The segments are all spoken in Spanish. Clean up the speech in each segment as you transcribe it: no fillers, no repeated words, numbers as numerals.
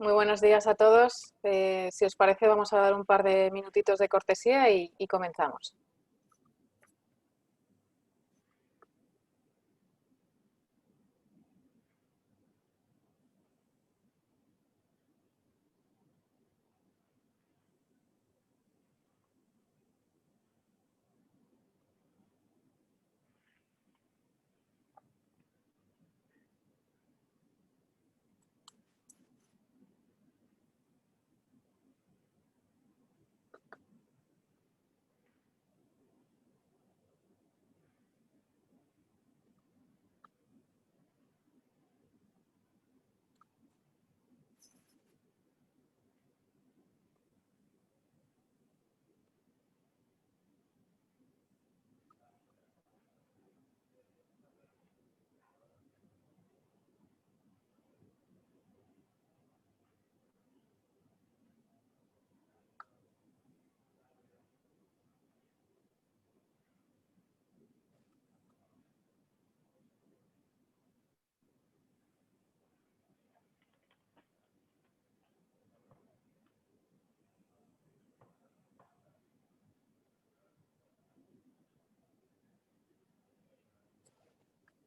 Muy buenos días a todos. Si os parece, vamos a dar un par de minutitos de cortesía y comenzamos.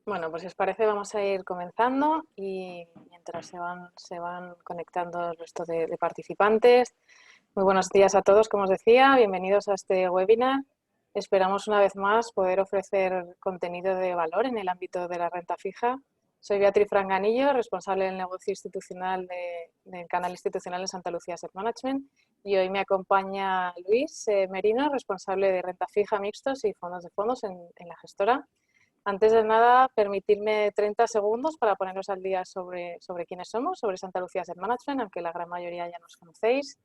Bueno, pues si os parece, vamos a ir comenzando y mientras se van conectando el resto de participantes. Muy buenos días a todos, como os decía, bienvenidos a este webinar. Esperamos una vez más poder ofrecer contenido de valor en el ámbito de la renta fija. Soy Beatriz Franganillo, responsable del negocio institucional del canal institucional de Santa Lucía Asset Management, y hoy me acompaña Luis Merino, responsable de renta fija, mixtos y fondos de fondos en la gestora. Antes de nada, permitirme 30 segundos para poneros al día sobre quiénes somos, sobre Santa Lucía Asset Management, aunque la gran mayoría ya nos conocéis.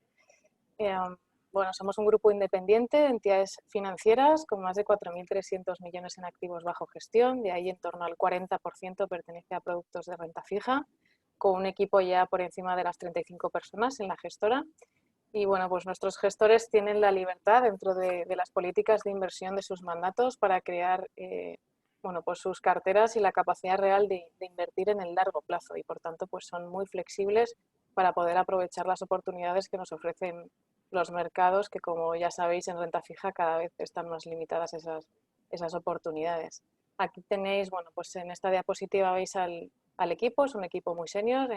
Bueno, somos un grupo independiente de entidades financieras con más de 4.300 millones en activos bajo gestión, de ahí en torno al 40% pertenece a productos de renta fija, con un equipo ya por encima de las 35 personas en la gestora. Y bueno, pues nuestros gestores tienen la libertad dentro de las políticas de inversión de sus mandatos para crear bueno, pues sus carteras y la capacidad real de invertir en el largo plazo, y por tanto pues son muy flexibles para poder aprovechar las oportunidades que nos ofrecen los mercados, que como ya sabéis en renta fija cada vez están más limitadas esas oportunidades. Aquí tenéis, bueno, pues en esta diapositiva veis al equipo, es un equipo muy senior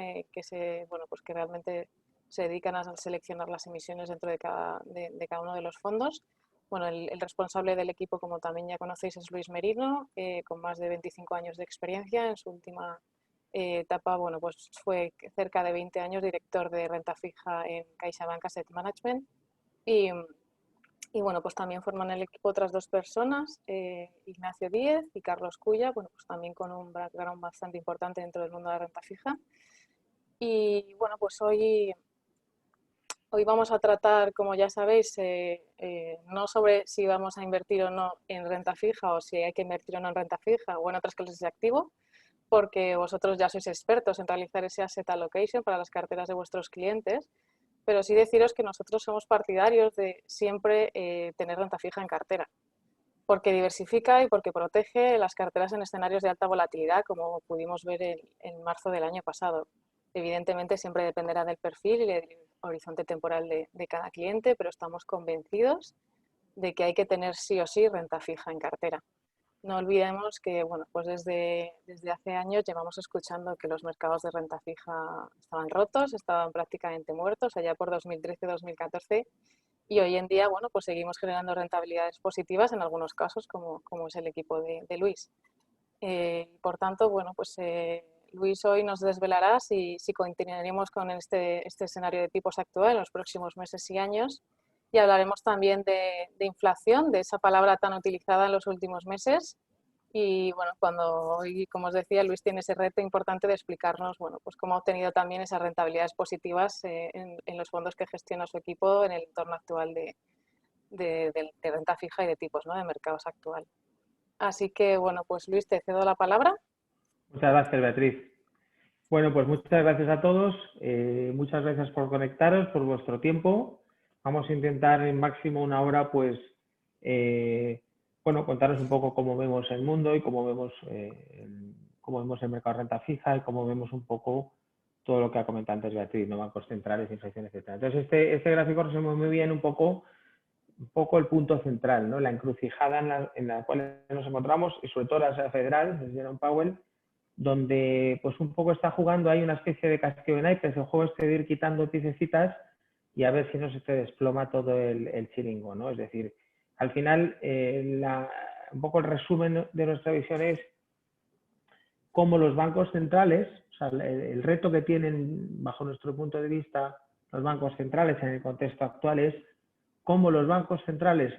bueno, pues que realmente se dedican a seleccionar las emisiones dentro de cada uno de los fondos. Bueno, el responsable del equipo, como también ya conocéis, es Luis Merino, con más de 25 años de experiencia. En su última etapa, bueno, pues fue cerca de 20 años director de renta fija en CaixaBank Asset Management. Y bueno, pues también forman el equipo otras dos personas, Ignacio Díez y Carlos Cuya, bueno, pues también con un background bastante importante dentro del mundo de la renta fija. Y bueno, pues hoy vamos a tratar, como ya sabéis, no sobre si vamos a invertir o no en renta fija o si hay que invertir o no en renta fija o en otras clases de activo, porque vosotros ya sois expertos en realizar ese asset allocation para las carteras de vuestros clientes, pero sí deciros que nosotros somos partidarios de siempre tener renta fija en cartera, porque diversifica y porque protege las carteras en escenarios de alta volatilidad, como pudimos ver en marzo del año pasado. Evidentemente siempre dependerá del perfil y del horizonte temporal de cada cliente, pero estamos convencidos de que hay que tener sí o sí renta fija en cartera. No olvidemos que, bueno, pues desde hace años llevamos escuchando que los mercados de renta fija estaban rotos, estaban prácticamente muertos allá por 2013-2014, y hoy en día, bueno, pues seguimos generando rentabilidades positivas en algunos casos, como es el equipo de Luis. Por tanto, bueno, pues Luis hoy nos desvelará si continuaremos con este escenario de tipos actual en los próximos meses y años, y hablaremos también de inflación, de esa palabra tan utilizada en los últimos meses. Y bueno, cuando hoy, como os decía, Luis tiene ese reto importante de explicarnos, bueno, pues cómo ha obtenido también esas rentabilidades positivas en los fondos que gestiona su equipo en el entorno actual de renta fija y de tipos, ¿no?, de mercados actual. Así que, bueno, pues Luis, te cedo la palabra. Muchas gracias, Beatriz. Bueno, pues muchas gracias a todos. Muchas gracias por conectaros, por vuestro tiempo. Vamos a intentar en máximo una hora, pues, bueno, contaros un poco cómo vemos el mundo y cómo vemos el mercado de renta fija y cómo vemos un poco todo lo que ha comentado antes Beatriz, ¿no? Bancos centrales, inflación, etcétera. Entonces, este gráfico resume muy bien un poco el punto central, ¿no? La encrucijada en la cual nos encontramos, y sobre todo la Reserva Federal, de Jerome Powell, donde pues un poco está jugando, hay una especie de castillo de naipes, el juego este de ir quitando piececitas y a ver si no se te desploma todo el chiringo, ¿no? Es decir, al final, un poco el resumen de nuestra visión es cómo los bancos centrales, o sea, el reto que tienen bajo nuestro punto de vista los bancos centrales en el contexto actual es cómo los bancos centrales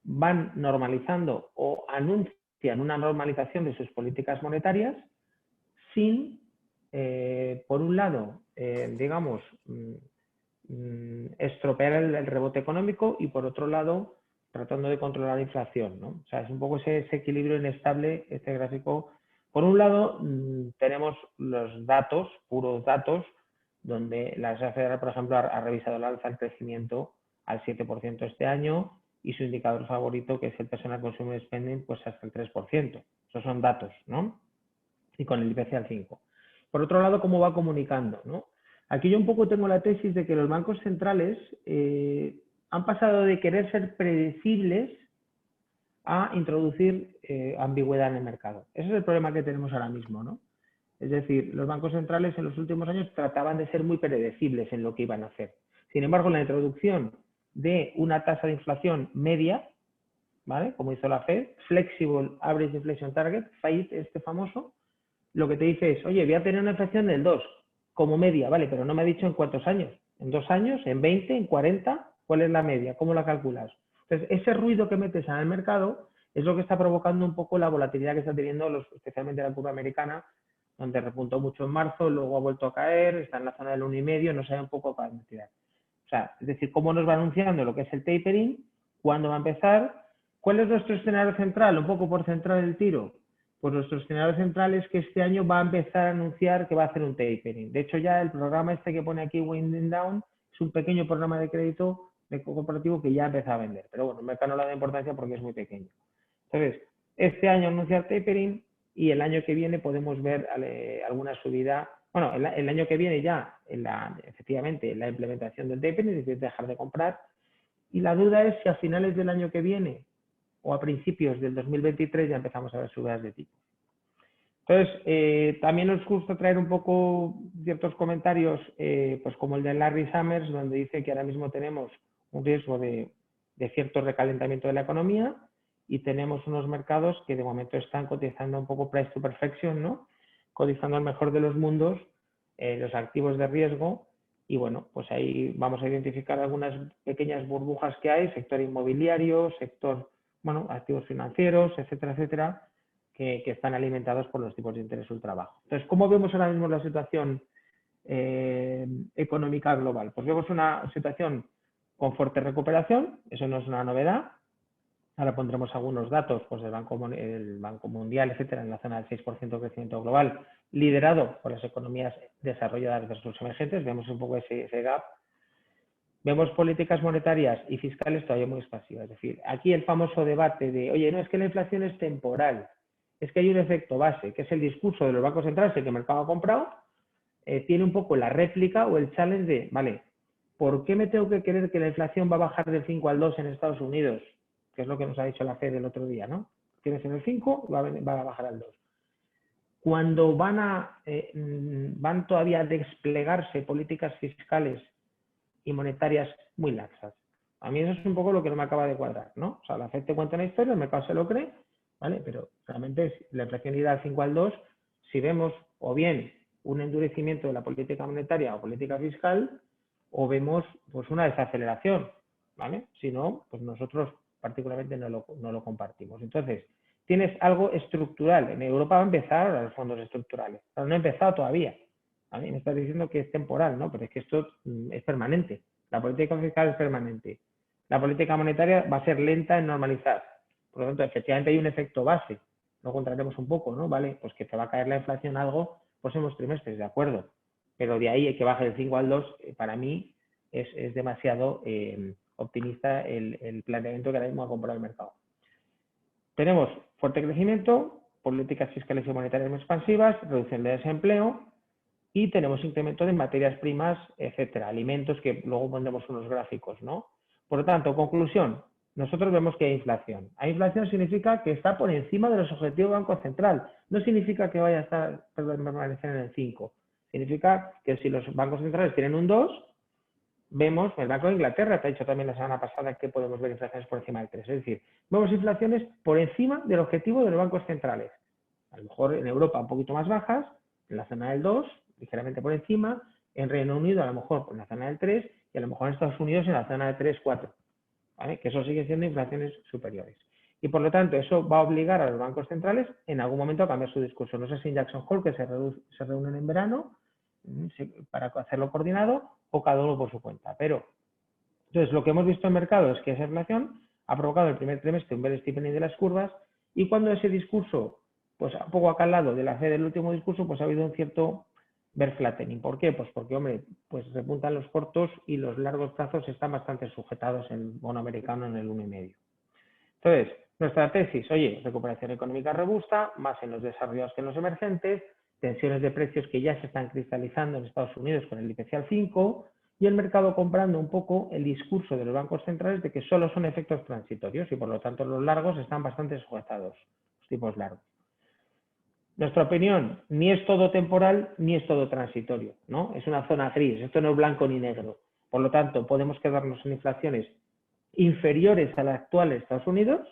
van normalizando o anuncian una normalización de sus políticas monetarias sin, por un lado, digamos, estropear el rebote económico y, por otro lado, tratando de controlar la inflación, ¿no? O sea, es un poco ese equilibrio inestable, este gráfico. Por un lado, tenemos los datos, puros datos, donde la Reserva Federal, por ejemplo, ha revisado el alza del crecimiento al 7% este año y su indicador favorito, que es el Personal Consumer Spending, pues hasta el 3%. Esos son datos, ¿no? Y con el IPC al 5%. Por otro lado, cómo va comunicando, ¿no? Aquí yo un poco tengo la tesis de que los bancos centrales han pasado de querer ser predecibles a introducir ambigüedad en el mercado. Ese es el problema que tenemos ahora mismo, ¿no? Es decir, los bancos centrales en los últimos años trataban de ser muy predecibles en lo que iban a hacer. Sin embargo, la introducción de una tasa de inflación media, ¿vale? Como hizo la Fed, Flexible Average Inflation Target, FAIT, este famoso, lo que te dice es, oye, voy a tener una inflación del 2 como media, ¿vale? Pero no me ha dicho en cuántos años. ¿En 2 años? ¿En 20? ¿En 40? ¿Cuál es la media? ¿Cómo la calculas? Entonces, ese ruido que metes en el mercado es lo que está provocando un poco la volatilidad que está teniendo, especialmente la curva americana, donde repuntó mucho en marzo, luego ha vuelto a caer, está en la zona del 1,5, no sabe un poco para dónde tirar. O sea, es decir, cómo nos va anunciando lo que es el tapering, cuándo va a empezar, cuál es nuestro escenario central, un poco por centrar el tiro. Pues nuestro escenario central es que este año va a empezar a anunciar que va a hacer un tapering. De hecho, ya el programa este que pone aquí, Winding Down, es un pequeño programa de crédito de corporativo que ya empezó a vender. Pero bueno, el mercado no le da importancia porque es muy pequeño. Entonces, este año anunciar tapering y el año que viene podemos ver alguna subida. Bueno, el año que viene ya, efectivamente, la implementación del tapering, es decir, dejar de comprar. Y la duda es si a finales del año que viene o a principios del 2023 ya empezamos a ver subidas de tipo. Entonces, también nos gusta traer un poco ciertos comentarios, pues como el de Larry Summers, donde dice que ahora mismo tenemos un riesgo de cierto recalentamiento de la economía y tenemos unos mercados que de momento están cotizando un poco price to perfection, ¿no? Cotizando el mejor de los mundos, los activos de riesgo, y bueno, pues ahí vamos a identificar algunas pequeñas burbujas que hay, sector inmobiliario, sector, bueno, activos financieros, etcétera, etcétera, que están alimentados por los tipos de interés ultra bajos. Entonces, ¿cómo vemos ahora mismo la situación económica global? Pues vemos una situación con fuerte recuperación, eso no es una novedad. Ahora pondremos algunos datos pues, del Banco Mundial, etcétera, en la zona del 6% de crecimiento global, liderado por las economías desarrolladas versus emergentes. Vemos un poco ese gap. Vemos políticas monetarias y fiscales todavía muy expansivas. Es decir, aquí el famoso debate de, oye, no, es que la inflación es temporal, es que hay un efecto base, que es el discurso de los bancos centrales, el que el mercado ha comprado, tiene un poco la réplica o el challenge de, vale, ¿por qué me tengo que creer que la inflación va a bajar del 5 al 2 en Estados Unidos? Que es lo que nos ha dicho la Fed el otro día, ¿no? Tienes en el 5, va a bajar al 2. Cuando van todavía a desplegarse políticas fiscales y monetarias muy laxas. A mí eso es un poco lo que no me acaba de cuadrar, ¿no? O sea, la Fed te cuenta una historia, el mercado se lo cree, ¿vale? Pero realmente la inflación irá al 5 al 2, si vemos o bien un endurecimiento de la política monetaria o política fiscal, o vemos pues una desaceleración, ¿vale? Si no, pues nosotros particularmente no lo compartimos. Entonces, tienes algo estructural. En Europa va a empezar ahora los fondos estructurales, pero no ha empezado todavía. A mí me estás diciendo que es temporal, ¿no? Pero es que esto es permanente. La política fiscal es permanente. La política monetaria va a ser lenta en normalizar. Por lo tanto, efectivamente hay un efecto base. Luego entraremos un poco, ¿no? Vale, pues que te va a caer la inflación algo próximos trimestres, de acuerdo. Pero de ahí que baje del 5 al 2, para mí es demasiado optimista el planteamiento que ahora mismo ha comprado el mercado. Tenemos fuerte crecimiento, políticas fiscales y monetarias muy expansivas, reducción de desempleo, y tenemos incremento de materias primas, etcétera, alimentos, que luego pondremos unos gráficos, ¿no? Por lo tanto, conclusión, nosotros vemos que hay inflación. Hay inflación significa que está por encima de los objetivos del Banco Central. No significa que vaya a estar, permanecer en el 5. Significa que si los bancos centrales tienen un 2, vemos, el Banco de Inglaterra te ha dicho también la semana pasada que podemos ver inflaciones por encima del 3. Es decir, vemos inflaciones por encima del objetivo de los bancos centrales. A lo mejor en Europa un poquito más bajas, en la zona del 2, ligeramente por encima, en Reino Unido a lo mejor en la zona del 3 y a lo mejor en Estados Unidos en la zona de 3, 4. ¿Vale? Que eso sigue siendo inflaciones superiores. Y por lo tanto, eso va a obligar a los bancos centrales en algún momento a cambiar su discurso. No sé si en Jackson Hole, que se reúnen en verano para hacerlo coordinado, o cada uno por su cuenta. Pero, entonces, lo que hemos visto en el mercado es que esa inflación ha provocado el primer trimestre un bel steepening de las curvas, y cuando ese discurso, pues un poco acá al lado de la Fed del último discurso, pues ha habido un cierto bear flattening. ¿Por qué? Pues porque, hombre, pues repuntan los cortos y los largos plazos están bastante sujetados en el bono americano en el 1,5. Entonces, nuestra tesis, oye, recuperación económica robusta, más en los desarrollados que en los emergentes, tensiones de precios que ya se están cristalizando en Estados Unidos con el IPC al 5, y el mercado comprando un poco el discurso de los bancos centrales de que solo son efectos transitorios y por lo tanto los largos están bastante sujetados, los tipos largos. Nuestra opinión, ni es todo temporal ni es todo transitorio, ¿no? Es una zona gris, esto no es blanco ni negro. Por lo tanto, podemos quedarnos en inflaciones inferiores a las actuales de Estados Unidos,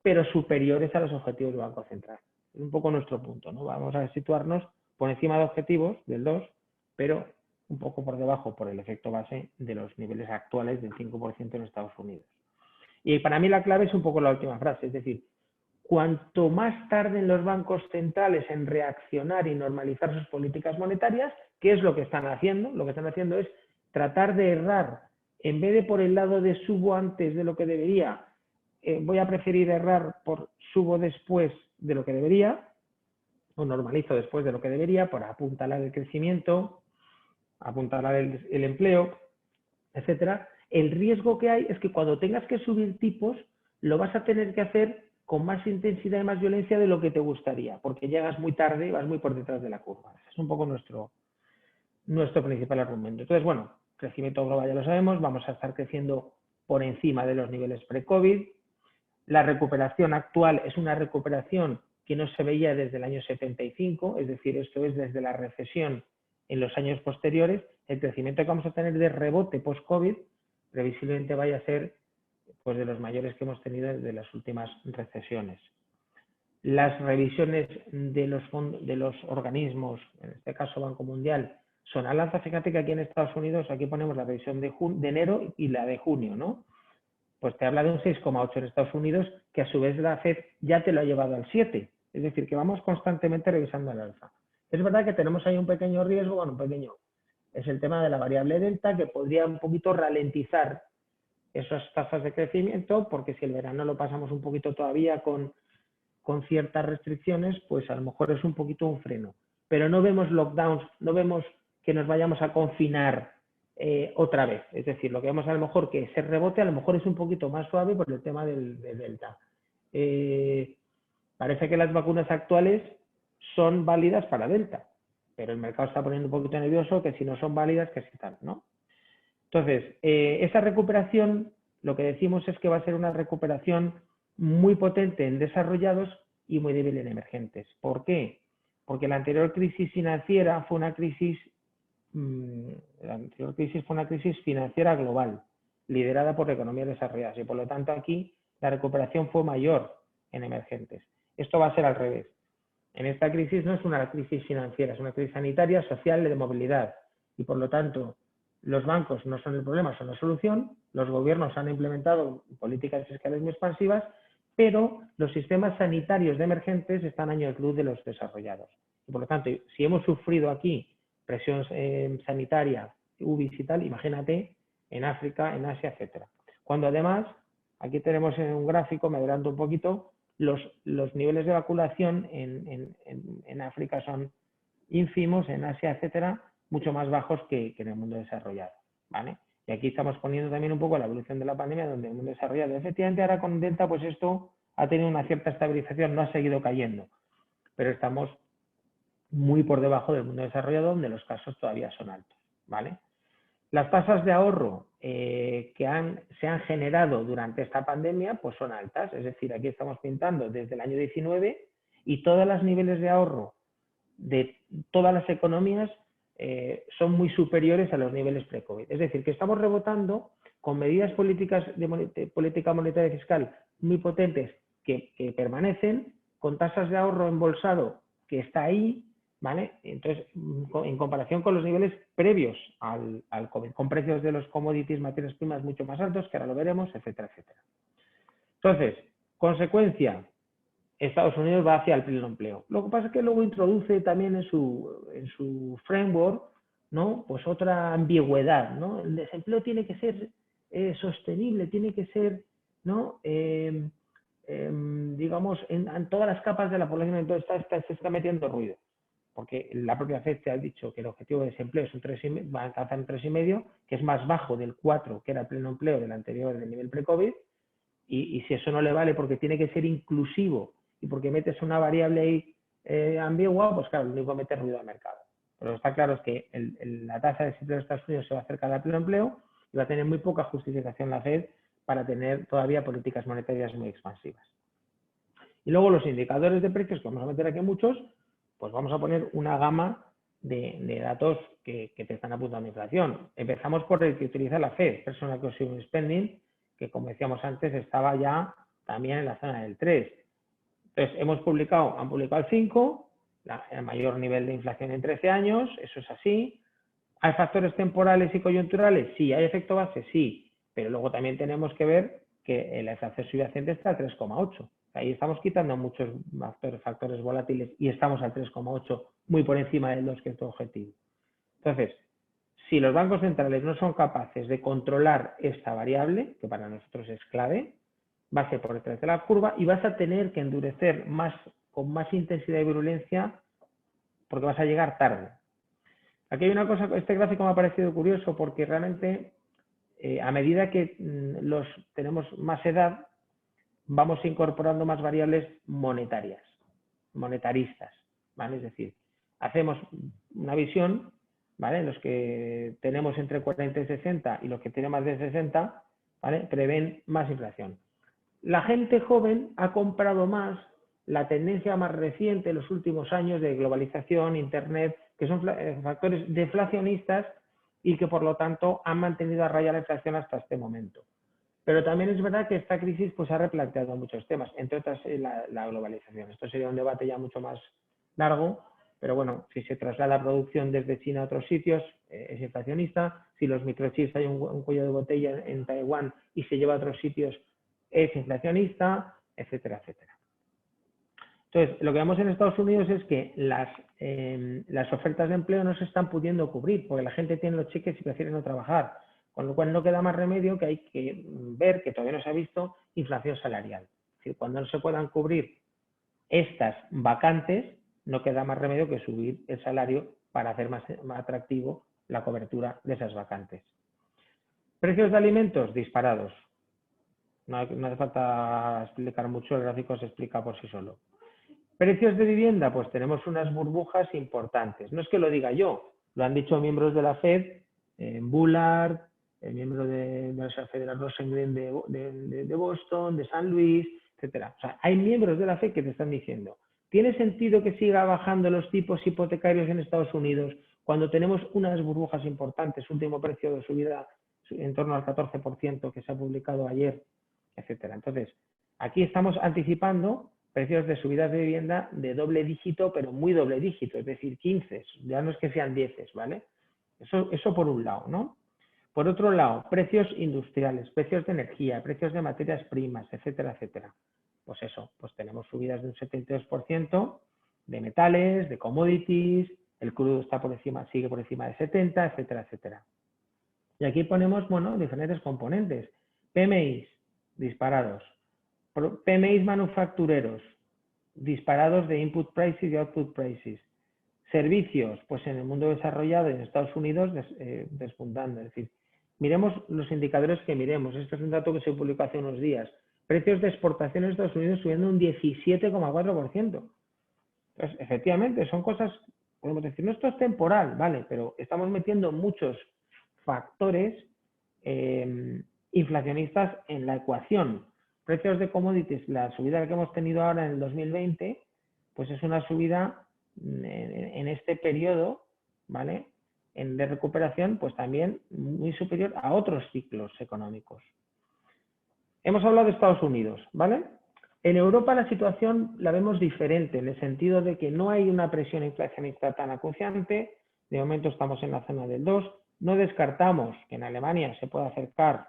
pero superiores a los objetivos del Banco Central. Es un poco nuestro punto, ¿no? Vamos a situarnos por encima de objetivos del 2, pero un poco por debajo por el efecto base de los niveles actuales del 5% en Estados Unidos. Y para mí la clave es un poco la última frase, es decir, cuanto más tarden los bancos centrales en reaccionar y normalizar sus políticas monetarias, ¿qué es lo que están haciendo? Lo que están haciendo es tratar de errar, en vez de por el lado de subo antes de lo que debería, voy a preferir errar por subo después de lo que debería, o normalizo después de lo que debería, por apuntalar el crecimiento, apuntalar el empleo, etcétera. El riesgo que hay es que cuando tengas que subir tipos, lo vas a tener que hacer con más intensidad y más violencia de lo que te gustaría, porque llegas muy tarde y vas muy por detrás de la curva. Ese es un poco nuestro principal argumento. Entonces, bueno, crecimiento global ya lo sabemos, vamos a estar creciendo por encima de los niveles pre-COVID. La recuperación actual es una recuperación que no se veía desde el año 75, es decir, esto es desde la recesión en los años posteriores. El crecimiento que vamos a tener de rebote post-COVID previsiblemente vaya a ser pues, de los mayores que hemos tenido desde las últimas recesiones. Las revisiones de los organismos, en este caso Banco Mundial, son al alza. Fíjate que aquí en Estados Unidos, aquí ponemos la revisión de enero y la de junio, ¿no? Pues te habla de un 6,8 en Estados Unidos, que a su vez la Fed ya te lo ha llevado al 7. Es decir, que vamos constantemente revisando el alza. Es verdad que tenemos ahí un pequeño riesgo, bueno, un pequeño, es el tema de la variable delta, que podría un poquito ralentizar esas tasas de crecimiento, porque si el verano lo pasamos un poquito todavía con ciertas restricciones, pues a lo mejor es un poquito un freno. Pero no vemos lockdowns, no vemos que nos vayamos a confinar otra vez. Es decir, lo que vemos a lo mejor que ese rebote a lo mejor es un poquito más suave por el tema del delta. Parece que las vacunas actuales son válidas para delta, pero el mercado está poniendo un poquito nervioso que si no son válidas, que si tal, ¿no? Entonces, esa recuperación, lo que decimos es que va a ser una recuperación muy potente en desarrollados y muy débil en emergentes. ¿Por qué? Porque la anterior crisis financiera fue una crisis financiera global, liderada por economías desarrolladas, y por lo tanto aquí la recuperación fue mayor en emergentes. Esto va a ser al revés. En esta crisis no es una crisis financiera, es una crisis sanitaria, social y de movilidad, y por lo tanto los bancos no son el problema, son la solución. Los gobiernos han implementado políticas fiscales muy expansivas, pero los sistemas sanitarios de emergentes están a años luz de los desarrollados. Y por lo tanto, si hemos sufrido aquí presión sanitaria, UBIs y tal, imagínate en África, en Asia, etcétera. Cuando además, aquí tenemos en un gráfico, me adelanto un poquito, los niveles de vacunación en África son ínfimos, en Asia, etcétera, mucho más bajos que en el mundo desarrollado, ¿vale? Y aquí estamos poniendo también un poco la evolución de la pandemia, donde el mundo desarrollado, efectivamente, ahora con Delta, pues esto ha tenido una cierta estabilización, no ha seguido cayendo, pero estamos muy por debajo del mundo desarrollado, donde los casos todavía son altos, ¿vale? Las tasas de ahorro que se han generado durante esta pandemia pues son altas, es decir, aquí estamos pintando desde el año 19 y todos los niveles de ahorro de todas las economías son muy superiores a los niveles pre-COVID. Es decir, que estamos rebotando con medidas políticas de política monetaria y fiscal muy potentes que permanecen, con tasas de ahorro embolsado que está ahí, ¿vale? Entonces, en comparación con los niveles previos al COVID, con precios de los commodities, materias primas mucho más altos, que ahora lo veremos, etcétera, etcétera. Entonces, consecuencia, Estados Unidos va hacia el pleno empleo. Lo que pasa es que luego introduce también en su framework, ¿no? Pues otra ambigüedad, ¿no? El desempleo tiene que ser sostenible, tiene que ser, ¿no? Digamos, en todas las capas de la población. Entonces se está metiendo ruido, porque la propia FED te ha dicho que el objetivo de desempleo es un 3,5, va a alcanzar un 3,5, que es más bajo del 4, que era el pleno empleo del anterior, del nivel pre-COVID, y si eso no le vale porque tiene que ser inclusivo y porque metes una variable ahí ambigua, pues claro, lo único que mete ruido al mercado. Pero está claro es que la tasa de desempleo de Estados Unidos se va a acercar al pleno empleo y va a tener muy poca justificación la FED para tener todavía políticas monetarias muy expansivas. Y luego los indicadores de precios, que vamos a meter aquí muchos, pues vamos a poner una gama de datos que te están apuntando a inflación. Empezamos por el que utiliza la FED, Personal Consumer Spending, que como decíamos antes estaba ya también en la zona del 3. Entonces, han publicado el 5, el mayor nivel de inflación en 13 años, eso es así. ¿Hay factores temporales y coyunturales? Sí. ¿Hay efecto base? Sí. Pero luego también tenemos que ver que la inflación subyacente está al 3,8. Ahí estamos quitando muchos factores volátiles y estamos al 3,8, muy por encima del 2, que es tu objetivo. Entonces, si los bancos centrales no son capaces de controlar esta variable, que para nosotros es clave, va a ser por detrás de la curva y vas a tener que endurecer con más intensidad y virulencia porque vas a llegar tarde. Aquí hay una cosa, este gráfico me ha parecido curioso porque realmente a medida que tenemos más edad, vamos incorporando más variables monetaristas, ¿vale? Es decir, hacemos una visión, ¿vale? Los que tenemos entre 40 y 60 y los que tienen más de 60, ¿vale? Prevén más inflación. La gente joven ha comprado más la tendencia más reciente en los últimos años de globalización, Internet, que son factores deflacionistas y que por lo tanto han mantenido a raya la inflación hasta este momento. Pero también es verdad que esta crisis pues, ha replanteado muchos temas, entre otras la globalización. Esto sería un debate ya mucho más largo, pero bueno, si se traslada la producción desde China a otros sitios, es inflacionista. Si los microchips hay un cuello de botella en Taiwán y se lleva a otros sitios, es inflacionista, etcétera, etcétera. Entonces, lo que vemos en Estados Unidos es que las ofertas de empleo no se están pudiendo cubrir porque la gente tiene los cheques y prefiere no trabajar. Con lo cual no queda más remedio que hay que ver, que todavía no se ha visto, inflación salarial. Es decir, cuando no se puedan cubrir estas vacantes, no queda más remedio que subir el salario para hacer más atractivo la cobertura de esas vacantes. Precios de alimentos disparados. No hace falta explicar mucho, el gráfico se explica por sí solo. Precios de vivienda, pues tenemos unas burbujas importantes. No es que lo diga yo, lo han dicho miembros de la FED, Bullard, el miembro de la Federal Rosengren de Boston, de San Luis, etcétera. O sea, hay miembros de la FED que te están diciendo, ¿tiene sentido que siga bajando los tipos hipotecarios en Estados Unidos cuando tenemos unas burbujas importantes, último precio de subida en torno al 14% que se ha publicado ayer, etcétera? Entonces, aquí estamos anticipando precios de subidas de vivienda de doble dígito, pero muy doble dígito, es decir, 15, ya no es que sean 10, ¿vale? Eso por un lado, ¿no? Por otro lado, precios industriales, precios de energía, precios de materias primas, etcétera, etcétera. Pues eso, pues tenemos subidas de un 72% de metales, de commodities, el crudo está por encima, sigue por encima de 70, etcétera, etcétera. Y aquí ponemos, bueno, diferentes componentes. PMIs disparados, PMIs manufactureros disparados de input prices y output prices. Servicios, pues en el mundo desarrollado y en Estados Unidos despuntando. Es decir, miremos los indicadores que miremos. Este es un dato que se publicó hace unos días. Precios de exportación en Estados Unidos subiendo un 17,4%. Entonces, efectivamente, son cosas podemos decir, no, esto es temporal, vale, pero estamos metiendo muchos factores inflacionistas en la ecuación. Precios de commodities, la subida que hemos tenido ahora en el 2020, pues es una subida en este periodo, ¿vale?, de recuperación, pues también muy superior a otros ciclos económicos. Hemos hablado de Estados Unidos, ¿vale? En Europa la situación la vemos diferente, en el sentido de que no hay una presión inflacionista tan acuciante, de momento estamos en la zona del 2%, no descartamos que en Alemania se pueda acercar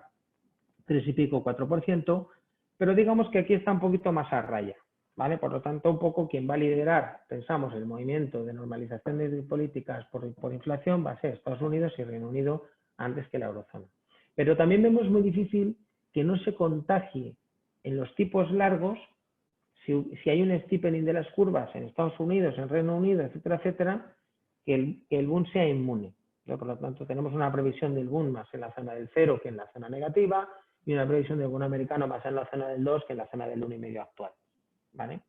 3 y pico, 4%, pero digamos que aquí está un poquito más a raya, ¿vale? Por lo tanto, un poco quien va a liderar, pensamos, el movimiento de normalización de políticas por inflación va a ser Estados Unidos y Reino Unido antes que la eurozona. Pero también vemos muy difícil que no se contagie en los tipos largos, si hay un steepening de las curvas en Estados Unidos, en Reino Unido, etcétera, etcétera, que el boom sea inmune. Por lo tanto, tenemos una previsión del boom más en la zona del 0 que en la zona negativa, y una previsión del boom americano más en la zona del 2 que en la zona del 1,5 actual, ¿vale?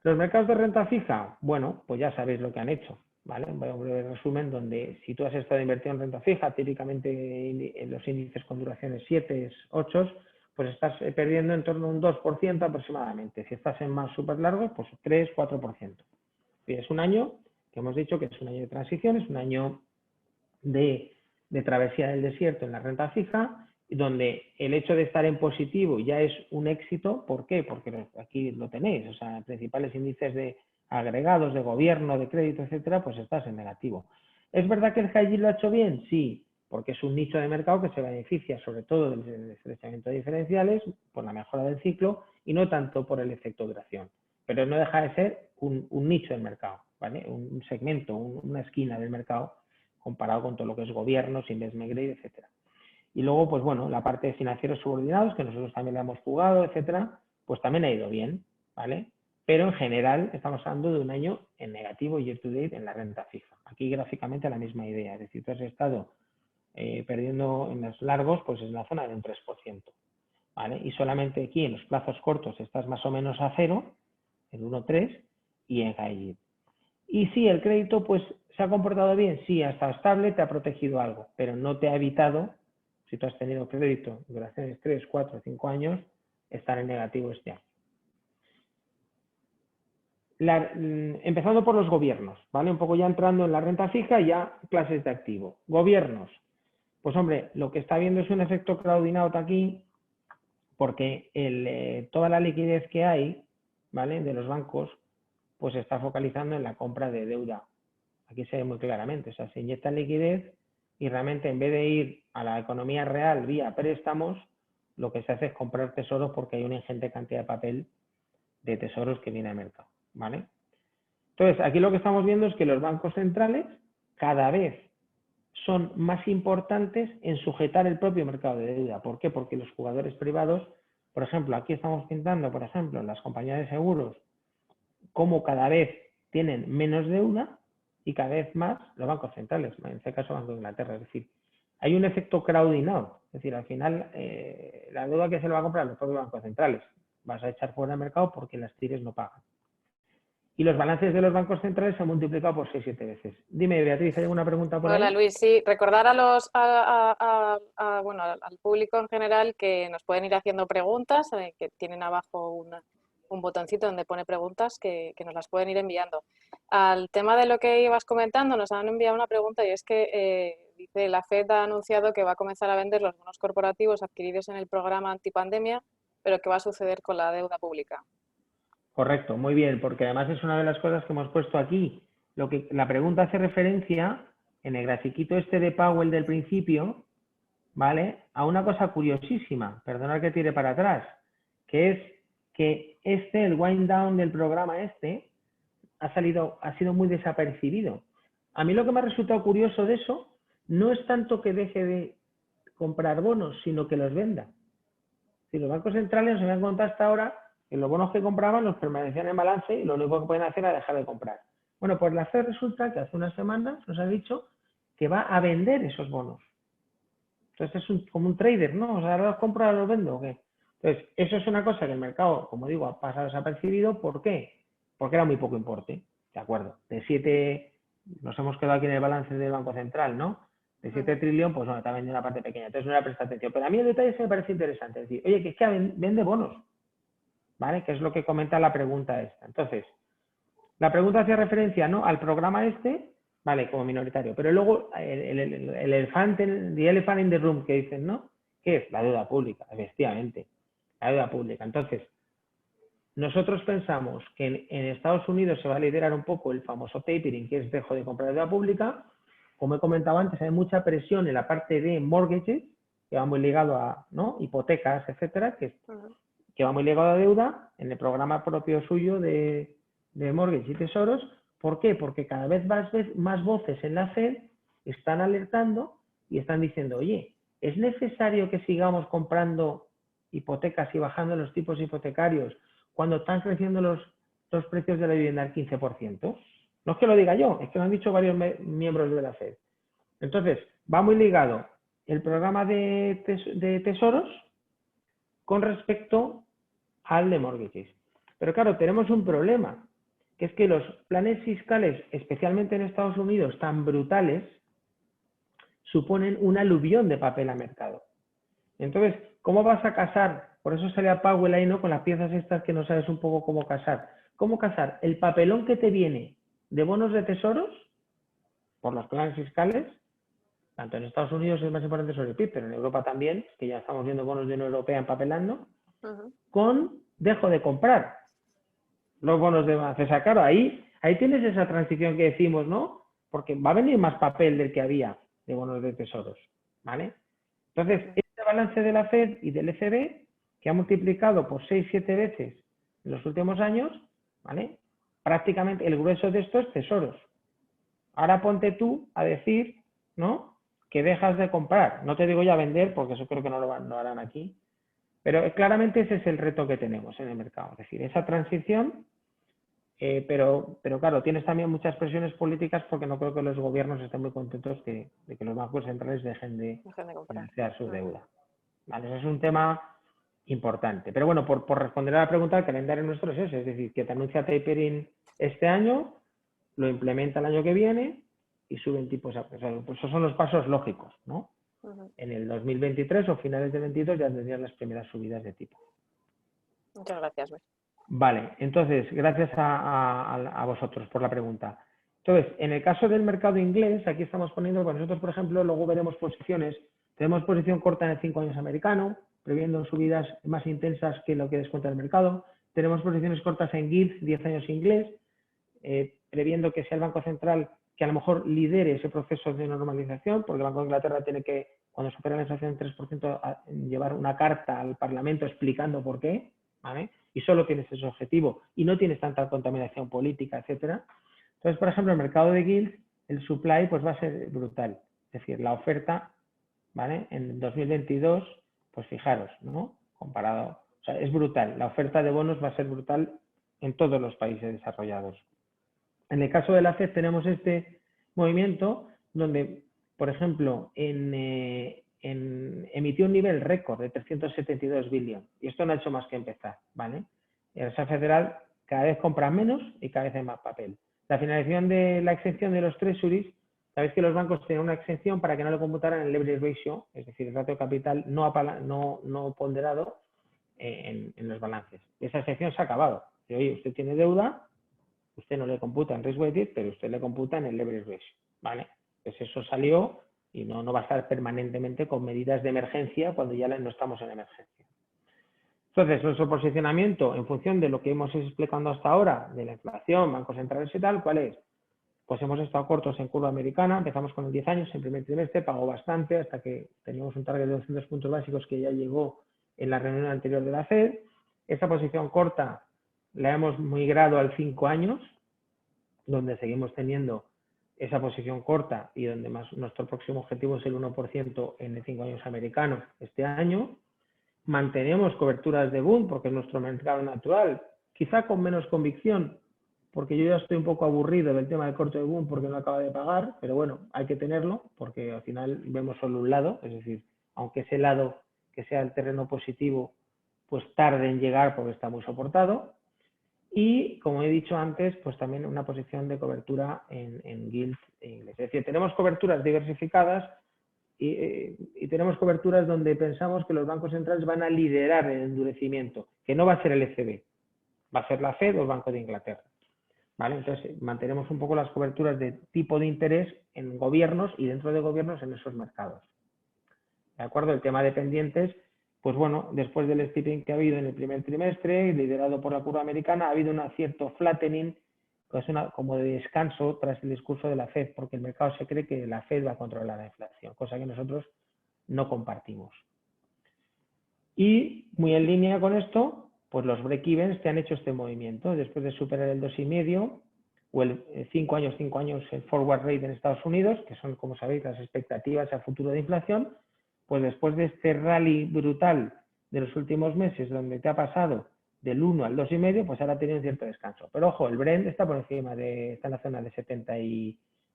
Los mercados de renta fija, bueno, pues ya sabéis lo que han hecho, ¿vale? Voy a un breve resumen donde si tú has estado invertido en renta fija, típicamente en los índices con duraciones 7, 8, pues estás perdiendo en torno a un 2% aproximadamente. Si estás en más súper largos, pues 3, 4%. Y es un año que hemos dicho que es un año de transición, es un año de travesía del desierto en la renta fija, donde el hecho de estar en positivo ya es un éxito. ¿Por qué? Porque aquí lo tenéis, o sea, principales índices de agregados, de gobierno, de crédito, etcétera, pues estás en negativo. ¿Es verdad que el high yield lo ha hecho bien? Sí, porque es un nicho de mercado que se beneficia sobre todo del estrechamiento de diferenciales, por la mejora del ciclo y no tanto por el efecto duración. Pero no deja de ser un nicho del mercado, ¿vale? Un segmento, una esquina del mercado comparado con todo lo que es gobiernos, investment grade, etcétera. Y luego, pues bueno, la parte de financieros subordinados, que nosotros también la hemos jugado, etcétera, pues también ha ido bien, ¿vale? Pero en general estamos hablando de un año en negativo year to date en la renta fija. Aquí gráficamente la misma idea, es decir, tú has estado perdiendo en los largos, pues en la zona de un 3%, ¿vale? Y solamente aquí en los plazos cortos estás más o menos a 0, en 1,3, y en high yield. Y sí, el crédito pues se ha comportado bien, sí, ha estado estable, te ha protegido algo, pero no te ha evitado, si tú has tenido crédito duraciones 3, 4, 5 años, estar en negativo este año. Empezando por los gobiernos, ¿vale? Un poco ya entrando en la renta fija, ya clases de activo. Gobiernos, pues hombre, lo que está viendo es un efecto crowding out aquí, porque toda la liquidez que hay, ¿vale?, de los bancos, pues se está focalizando en la compra de deuda. Aquí se ve muy claramente, o sea, se inyecta liquidez y realmente en vez de ir a la economía real vía préstamos, lo que se hace es comprar tesoros porque hay una ingente cantidad de papel de tesoros que viene al mercado, ¿vale? Entonces, aquí lo que estamos viendo es que los bancos centrales cada vez son más importantes en sujetar el propio mercado de deuda. ¿Por qué? Porque los jugadores privados, por ejemplo, aquí estamos pintando, por ejemplo, las compañías de seguros, cómo cada vez tienen menos deuda y cada vez más los bancos centrales, en este caso Banco de Inglaterra. Es decir, hay un efecto crowding out, es decir, al final la deuda que se le va a comprar los propios bancos centrales vas a echar fuera del mercado porque las TIRES no pagan. Y los balances de los bancos centrales se han multiplicado por 6-7 veces. Dime, Beatriz, ¿hay alguna pregunta por ahí? Hola, Luis. Sí, recordar bueno, al público en general que nos pueden ir haciendo preguntas, que tienen abajo un botoncito donde pone preguntas que nos las pueden ir enviando. Al tema de lo que ibas comentando, nos han enviado una pregunta y es que dice, la FED ha anunciado que va a comenzar a vender los bonos corporativos adquiridos en el programa antipandemia, pero ¿qué va a suceder con la deuda pública? Correcto, muy bien, porque además es una de las cosas que hemos puesto aquí. La pregunta hace referencia, en el grafiquito este de Powell del principio, ¿vale?, a una cosa curiosísima, perdonad que tire para atrás, que es que el wind down del programa ha sido muy desapercibido. A mí lo que me ha resultado curioso de eso no es tanto que deje de comprar bonos, sino que los venda. Si los bancos centrales nos habían contado hasta ahora que los bonos que compraban los permanecían en balance y lo único que pueden hacer es dejar de comprar. Bueno, pues la FED resulta que hace unas semanas nos ha dicho que va a vender esos bonos. Entonces es como un trader, ¿no? O sea, ahora los compro, ahora los vendo, ¿o qué? Entonces, eso es una cosa que el mercado, como digo, ha pasado desapercibido. ¿Por qué? Porque era muy poco importe. Es de acuerdo, de 7, nos hemos quedado aquí en el balance del Banco Central, ¿no? De 7 trillones, pues bueno, también de una parte pequeña, entonces no le presta atención. Pero a mí el detalle se me parece interesante, es decir, oye, que es que vende bonos, ¿vale? Que es lo que comenta la pregunta esta. Entonces, la pregunta hacía referencia, ¿no?, al programa este, vale, como minoritario, pero luego el elefante, the elephant in the room que dicen, ¿no? ¿Qué es? La deuda pública, efectivamente, la deuda pública. Entonces, nosotros pensamos que en Estados Unidos se va a liderar un poco el famoso tapering, que es dejo de comprar deuda pública. Como he comentado antes, hay mucha presión en la parte de mortgages, que va muy ligado a, ¿no?, hipotecas, etcétera, que va muy ligado a deuda en el programa propio suyo de mortgage y tesoros. ¿Por qué? Porque cada vez más voces en la Fed están alertando y están diciendo, oye, ¿es necesario que sigamos comprando hipotecas y bajando los tipos hipotecarios cuando están creciendo los precios de la vivienda al 15%? No es que lo diga yo, es que lo han dicho varios miembros de la Fed. Entonces, va muy ligado el programa de tesoros con respecto al de mortgages. Pero claro, tenemos un problema, que es que los planes fiscales, especialmente en Estados Unidos, tan brutales, suponen un aluvión de papel a mercado. Entonces, ¿cómo vas a casar? Por eso sale a Powell ahí, ¿no?, con las piezas estas que no sabes un poco cómo casar. ¿Cómo casar el papelón que te viene de bonos de tesoros por los planes fiscales? Tanto en Estados Unidos es más importante sobre el PIB, pero en Europa también, que ya estamos viendo bonos de Unión Europea empapelando, con dejo de comprar los bonos de más. O sea, claro, ahí tienes esa transición que decimos, ¿no? Porque va a venir más papel del que había de bonos de tesoros, ¿vale? Entonces, este balance de la Fed y del ECB, que ha multiplicado por 6-7 veces en los últimos años, ¿vale? Prácticamente el grueso de esto es tesoros. Ahora ponte tú a decir, ¿no?, que dejas de comprar. No te digo ya vender, porque eso creo que no lo harán aquí. Pero claramente ese es el reto que tenemos en el mercado. Es decir, esa transición, pero claro, tienes también muchas presiones políticas porque no creo que los gobiernos estén muy contentos de que los bancos centrales dejen de financiar su deuda. ¿Vale? Eso es un tema importante. Pero bueno, por responder a la pregunta, el calendario nuestro es ese. Es decir, que te anuncia tapering este año, lo implementa el año que viene y suben tipos. Pues esos son los pasos lógicos, ¿no? En el 2023 o finales de 22 ya tendrían las primeras subidas de tipo. Muchas gracias, Luis. Vale, entonces, gracias a vosotros por la pregunta. Entonces, en el caso del mercado inglés, aquí estamos poniendo, bueno, nosotros, por ejemplo, luego veremos posiciones. Tenemos posición corta en el 5 años americano, previendo subidas más intensas que lo que descuenta el mercado. Tenemos posiciones cortas en gilts, 10 años inglés, previendo que sea el Banco Central que a lo mejor lidere ese proceso de normalización, porque el Banco de Inglaterra tiene que, cuando supera la inflación del 3%, llevar una carta al Parlamento explicando por qué, ¿vale? Y solo tienes ese objetivo y no tienes tanta contaminación política, etcétera. Entonces, por ejemplo, el mercado de gilts, el supply pues va a ser brutal. Es decir, la oferta, ¿vale?, en 2022, pues fijaros, ¿no?, comparado, o sea, es brutal. La oferta de bonos va a ser brutal en todos los países desarrollados. En el caso de la Fed tenemos este movimiento donde, por ejemplo, emitió un nivel récord de 372 billones y esto no ha hecho más que empezar, ¿vale? La Reserva Federal cada vez compra menos y cada vez hay más papel. La finalización de la exención de los treasuries, sabéis que los bancos tienen una exención para que no le computaran el leverage ratio, es decir, el ratio de capital no ponderado en los balances. Esa exención se ha acabado. Y, oye, usted tiene deuda, usted no le computa en risk weighted, pero usted le computa en el leverage ratio, ¿vale? Pues eso salió y no va a estar permanentemente con medidas de emergencia cuando ya no estamos en emergencia. Entonces, nuestro posicionamiento en función de lo que hemos explicado hasta ahora, de la inflación, bancos centrales y tal, ¿cuál es? Pues hemos estado cortos en curva americana, empezamos con el 10 años en primer trimestre, pagó bastante hasta que teníamos un target de 200 puntos básicos que ya llegó en la reunión anterior de la Fed. Esa posición corta la hemos migrado al 5 años, donde seguimos teniendo esa posición corta y donde nuestro próximo objetivo es el 1% en el 5 años americano este año. Mantenemos coberturas de boom porque es nuestro mercado natural, quizá con menos convicción, porque yo ya estoy un poco aburrido del tema del corto de boom porque no acaba de pagar, pero bueno, hay que tenerlo porque al final vemos solo un lado, es decir, aunque ese lado que sea el terreno positivo, pues tarde en llegar porque está muy soportado. Y, como he dicho antes, pues también una posición de cobertura en gilts inglés. Es decir, tenemos coberturas diversificadas y tenemos coberturas donde pensamos que los bancos centrales van a liderar el endurecimiento, que no va a ser el ECB, va a ser la Fed o el Banco de Inglaterra. ¿Vale? Entonces, mantenemos un poco las coberturas de tipo de interés en gobiernos y dentro de gobiernos en esos mercados. ¿De acuerdo? El tema de pendientes, pues bueno, después del steepening que ha habido en el primer trimestre, liderado por la curva americana, ha habido un cierto flattening, pues como de descanso tras el discurso de la Fed, porque el mercado se cree que la Fed va a controlar la inflación, cosa que nosotros no compartimos. Y muy en línea con esto, pues los break-evens te han hecho este movimiento. Después de superar el 2,5 o el 5 años el forward rate en Estados Unidos, que son, como sabéis, las expectativas a futuro de inflación, pues después de este rally brutal de los últimos meses, donde te ha pasado del 1 al 2,5, pues ahora ha tenido un cierto descanso. Pero ojo, el Brent está por encima está en la zona de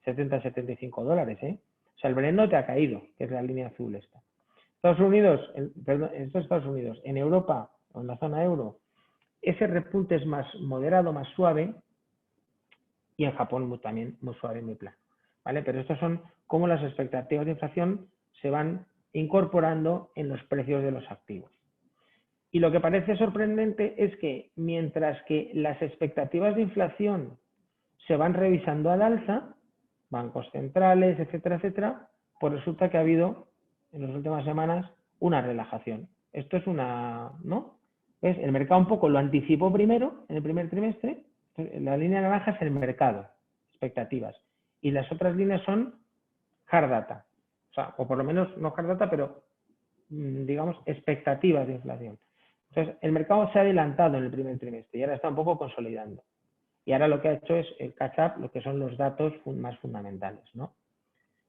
70-75 dólares, ¿eh? O sea, el Brent no te ha caído, que es la línea azul esta. Estados Unidos, en Europa o en la zona euro, ese repunte es más moderado, más suave, y en Japón también muy suave, muy plano, ¿vale? Pero estos son cómo las expectativas de inflación se van incorporando en los precios de los activos. Y lo que parece sorprendente es que mientras que las expectativas de inflación se van revisando al alza, bancos centrales, etcétera, etcétera, pues resulta que ha habido en las últimas semanas una relajación. Esto es ¿no? ¿Ves? El mercado un poco lo anticipó primero, en el primer trimestre. La línea naranja es el mercado, expectativas. Y las otras líneas son hard data. O por lo menos no hard data, pero digamos expectativas de inflación. Entonces, el mercado se ha adelantado en el primer trimestre y ahora está un poco consolidando. Y ahora lo que ha hecho es el catch-up, lo que son los datos más fundamentales, ¿no?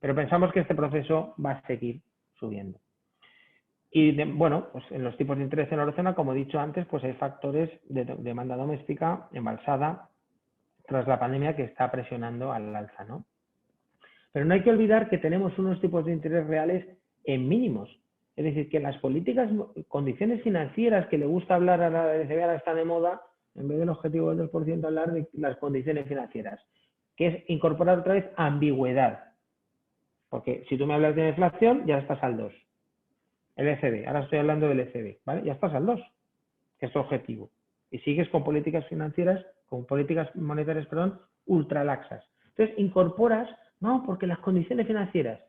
Pero pensamos que este proceso va a seguir subiendo. Y bueno, pues en los tipos de interés en la eurozona, como he dicho antes, pues hay factores de demanda doméstica embalsada tras la pandemia que está presionando al alza, ¿no? Pero no hay que olvidar que tenemos unos tipos de interés reales en mínimos. Es decir, que las políticas, condiciones financieras que le gusta hablar a la ECB, ahora está de moda, en vez del objetivo del 2%, hablar de las condiciones financieras, que es incorporar otra vez ambigüedad. Porque si tú me hablas de inflación, ya estás al 2. El ECB, ahora estoy hablando del ECB, ¿vale? Ya estás al 2, que es tu objetivo. Y sigues con políticas financieras, con políticas monetarias, perdón, ultralaxas. Entonces incorporas, no, porque las condiciones financieras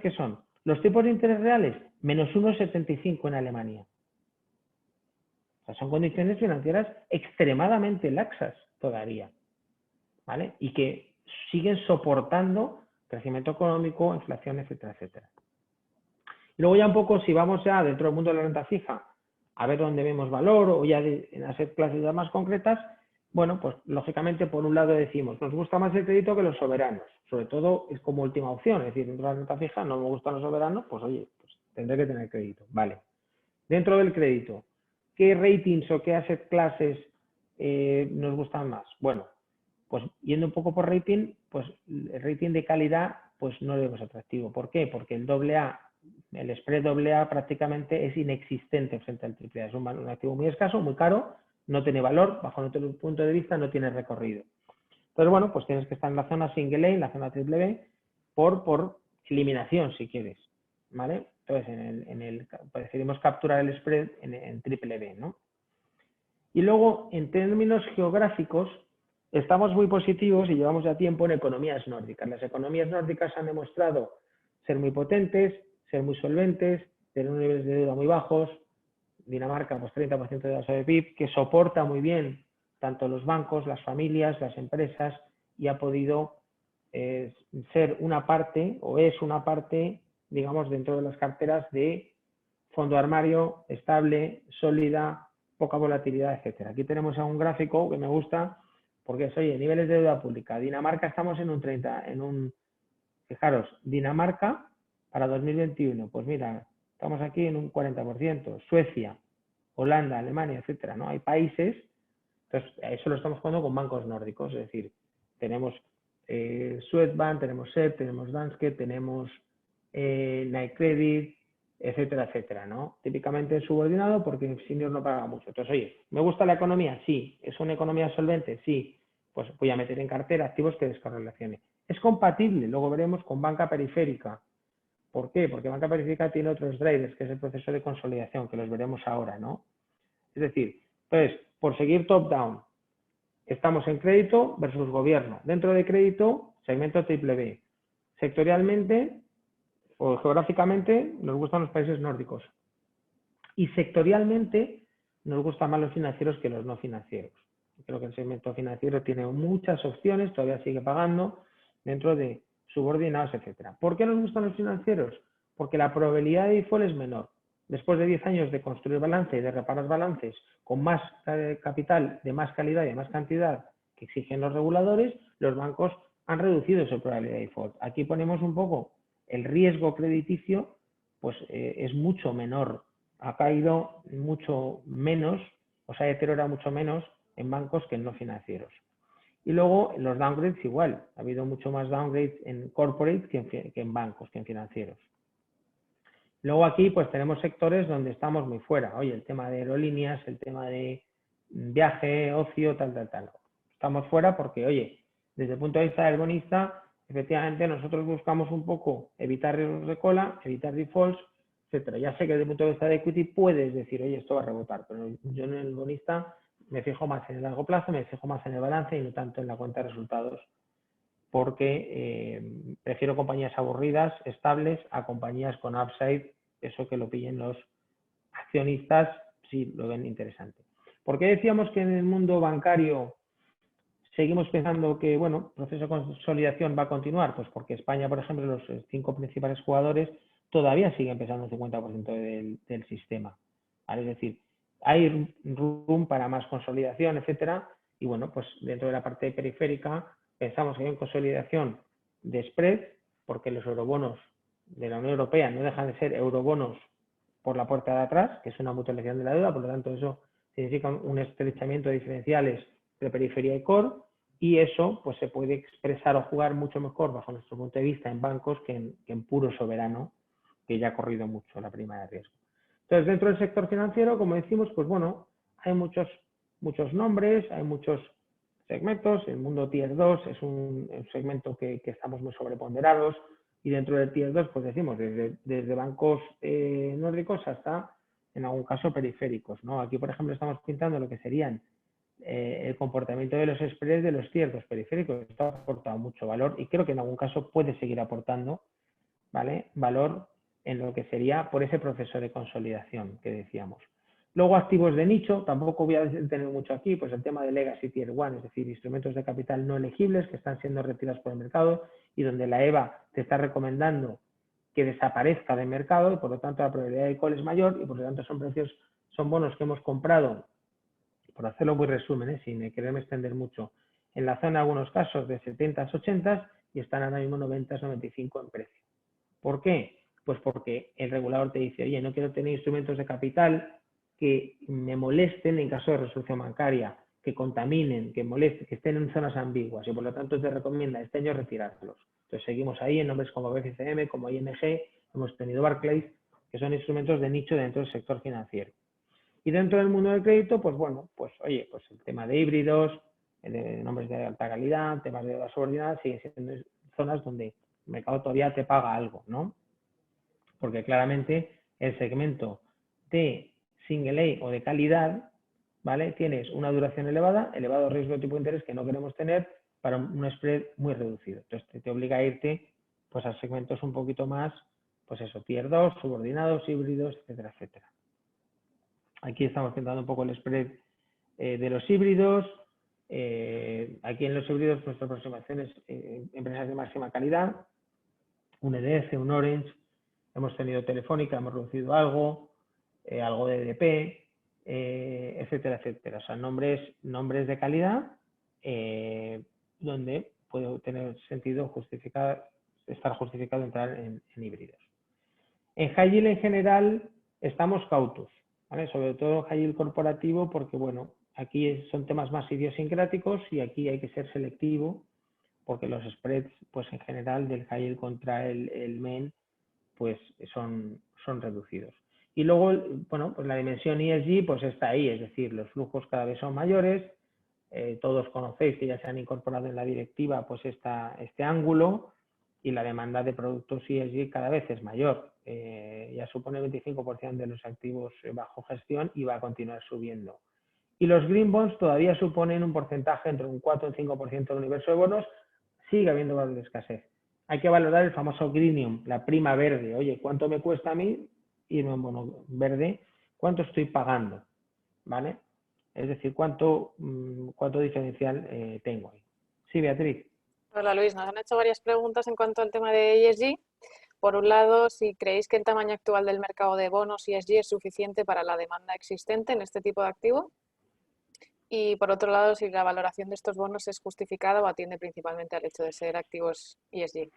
¿qué son? Los tipos de interés reales, menos 1,75 en Alemania. O sea, son condiciones financieras extremadamente laxas todavía, ¿vale? Y que siguen soportando crecimiento económico, inflación, etcétera, etcétera. Y luego ya un poco, si vamos ya dentro del mundo de la renta fija, a ver dónde vemos valor o ya en hacer clases ya más concretas, bueno, pues lógicamente por un lado decimos, nos gusta más el crédito que los soberanos, sobre todo es como última opción, es decir, dentro de la renta fija no me gustan los soberanos, pues oye, pues tendré que tener crédito, vale. Dentro del crédito, ¿qué ratings o qué asset classes nos gustan más? Bueno, pues yendo un poco por rating, pues el rating de calidad pues no lo vemos atractivo. ¿Por qué? Porque el AA, el spread AA prácticamente es inexistente frente al AAA. Es un activo muy escaso, muy caro, no tiene valor, bajo nuestro punto de vista no tiene recorrido. Entonces, bueno, pues tienes que estar en la zona single A, en la zona triple B, por eliminación, si quieres, ¿vale? Entonces, preferimos capturar el spread en triple B, ¿no? Y luego, en términos geográficos, estamos muy positivos y llevamos ya tiempo en economías nórdicas. Las economías nórdicas han demostrado ser muy potentes, ser muy solventes, tener unos niveles de deuda muy bajos. Dinamarca, pues 30% de tasa de PIB, que soporta muy bien tanto los bancos, las familias, las empresas, y ha podido ser una parte, o es una parte, digamos, dentro de las carteras de fondo armario, estable, sólida, poca volatilidad, etcétera. Aquí tenemos un gráfico que me gusta, porque es, oye, niveles de deuda pública. Dinamarca estamos en un 30, fijaros, Dinamarca para 2021, pues mira, estamos aquí en un 40%, Suecia, Holanda, Alemania, etcétera, ¿no? Hay países, entonces eso lo estamos jugando con bancos nórdicos, es decir, tenemos Swedbank, tenemos SEB, tenemos Danske, tenemos Nykredit, etcétera, etcétera, ¿no? Típicamente subordinado porque el senior no paga mucho. Entonces, oye, ¿me gusta la economía? Sí. ¿Es una economía solvente? Sí. Pues voy a meter en cartera activos que descorrelacione. Es compatible, luego veremos, con banca periférica. ¿Por qué? Porque banca periférica tiene otros drivers, que es el proceso de consolidación, que los veremos ahora, ¿no? Es decir, entonces, por seguir top-down, estamos en crédito versus gobierno. Dentro de crédito, segmento triple B. Sectorialmente o geográficamente, nos gustan los países nórdicos. Y sectorialmente, nos gustan más los financieros que los no financieros. Creo que el segmento financiero tiene muchas opciones, todavía sigue pagando dentro de subordinados, etcétera. ¿Por qué nos gustan los financieros? Porque la probabilidad de default es menor. Después de 10 años de construir balance y de reparar balances con más capital, de más calidad y de más cantidad que exigen los reguladores, los bancos han reducido su probabilidad de default. Aquí ponemos un poco el riesgo crediticio, pues es mucho menor, ha caído mucho menos, o sea, deteriora mucho menos en bancos que en no financieros. Y luego los downgrades igual, ha habido mucho más downgrades en corporate que en bancos, que en financieros. Luego aquí pues tenemos sectores donde estamos muy fuera. Oye, el tema de aerolíneas, el tema de viaje, ocio, tal. Estamos fuera porque, oye, desde el punto de vista del bonista, efectivamente nosotros buscamos un poco evitar riesgos de cola, evitar defaults, etcétera. Ya sé que desde el punto de vista de equity puedes decir, oye, esto va a rebotar, pero yo en el bonista me fijo más en el largo plazo, me fijo más en el balance y no tanto en la cuenta de resultados, porque prefiero compañías aburridas, estables, a compañías con upside, eso que lo pillen los accionistas si lo ven interesante. ¿Por qué decíamos que en el mundo bancario seguimos pensando que, bueno, el proceso de consolidación va a continuar? Pues porque España, por ejemplo, los 5 principales jugadores todavía siguen pesando un 50% del sistema. ¿Vale? Es decir, hay room para más consolidación, etcétera, y bueno, pues dentro de la parte periférica pensamos que hay una consolidación de spread, porque los eurobonos de la Unión Europea no dejan de ser eurobonos por la puerta de atrás, que es una mutualización de la deuda, por lo tanto eso significa un estrechamiento de diferenciales de periferia y core, y eso pues se puede expresar o jugar mucho mejor bajo nuestro punto de vista en bancos que en puro soberano, que ya ha corrido mucho la prima de riesgo. Entonces, dentro del sector financiero, como decimos, pues bueno, hay muchos nombres, hay muchos segmentos. El mundo Tier 2 es un segmento que estamos muy sobreponderados, y dentro del Tier 2, pues decimos, desde bancos nórdicos hasta, en algún caso, periféricos, ¿no? Aquí, por ejemplo, estamos pintando lo que serían el comportamiento de los spreads de los Tier 2 periféricos. Esto ha aportado mucho valor y creo que en algún caso puede seguir aportando, ¿vale?, valor en lo que sería por ese proceso de consolidación que decíamos. Luego, activos de nicho, tampoco voy a detener mucho aquí, pues el tema de Legacy Tier 1, es decir, instrumentos de capital no elegibles que están siendo retirados por el mercado y donde la EVA te está recomendando que desaparezca del mercado, y por lo tanto la probabilidad de call es mayor, y por lo tanto son bonos que hemos comprado, por hacerlo muy resumen, sin quererme extender mucho, en la zona, en algunos casos, de 70, 80, y están ahora mismo 90, 95 en precio. ¿Por qué? Pues porque el regulador te dice, oye, no quiero tener instrumentos de capital que me molesten en caso de resolución bancaria, que contaminen, que molesten, que estén en zonas ambiguas, y por lo tanto te recomienda este año retirarlos. Entonces seguimos ahí en nombres como BCCM, como ING, hemos tenido Barclays, que son instrumentos de nicho dentro del sector financiero. Y dentro del mundo del crédito, pues bueno, pues oye, pues el tema de híbridos, de nombres de alta calidad, temas de deuda subordinada, siguen siendo zonas donde el mercado todavía te paga algo, ¿no? Porque claramente el segmento de single A o de calidad, ¿vale?, tienes una duración elevada, elevado riesgo de tipo de interés que no queremos tener para un spread muy reducido. Entonces te obliga a irte pues a segmentos un poquito más, pues eso, Tier 2, subordinados, híbridos, etcétera, etcétera. Aquí estamos pintando un poco el spread de los híbridos. Aquí en los híbridos nuestra aproximación es empresas de máxima calidad, un EDF, un Orange, hemos tenido Telefónica, hemos reducido algo de EDP, etcétera, etcétera. O sea, nombres de calidad donde puede tener sentido estar justificado entrar en híbridos. En high yield en general estamos cautos, ¿vale? Sobre todo high yield corporativo, porque bueno, aquí son temas más idiosincráticos y aquí hay que ser selectivo, porque los spreads, pues en general, del high yield contra el MEN, pues son reducidos. Y luego, bueno, pues la dimensión ESG pues está ahí, es decir, los flujos cada vez son mayores, todos conocéis que ya se han incorporado en la directiva pues este ángulo, y la demanda de productos ESG cada vez es mayor. Ya supone el 25% de los activos bajo gestión y va a continuar subiendo. Y los green bonds todavía suponen un porcentaje entre un 4 y un 5% del universo de bonos. Sigue habiendo valor de escasez. Hay que valorar el famoso greenium, la prima verde. Oye, ¿cuánto me cuesta a mí irme a un bono verde? ¿Cuánto estoy pagando? ¿Vale? Es decir, ¿cuánto diferencial tengo ahí? Sí, Beatriz. Hola Luis, nos han hecho varias preguntas en cuanto al tema de ESG. Por un lado, si creéis que el tamaño actual del mercado de bonos ESG es suficiente para la demanda existente en este tipo de activo. Y por otro lado, si la valoración de estos bonos es justificada o atiende principalmente al hecho de ser activos ESG.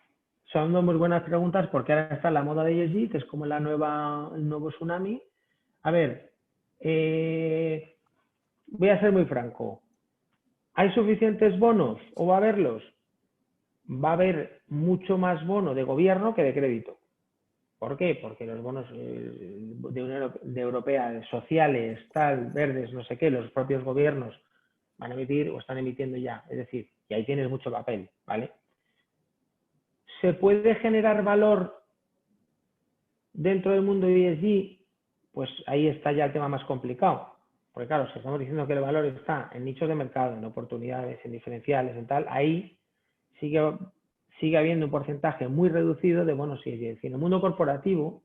Son dos muy buenas preguntas porque ahora está la moda de ESG, que es como el nuevo tsunami. A ver, voy a ser muy franco. ¿Hay suficientes bonos o va a haberlos? Va a haber mucho más bono de gobierno que de crédito. ¿Por qué? Porque los bonos de Europea, sociales, tal, verdes, no sé qué, los propios gobiernos van a emitir o están emitiendo ya. Es decir, que ahí tienes mucho papel, ¿vale? ¿Se puede generar valor dentro del mundo ESG? Pues ahí está ya el tema más complicado. Porque claro, si estamos diciendo que el valor está en nichos de mercado, en oportunidades, en diferenciales, en tal, ahí sigue habiendo un porcentaje muy reducido de bonos ESG. Es decir, en el mundo corporativo,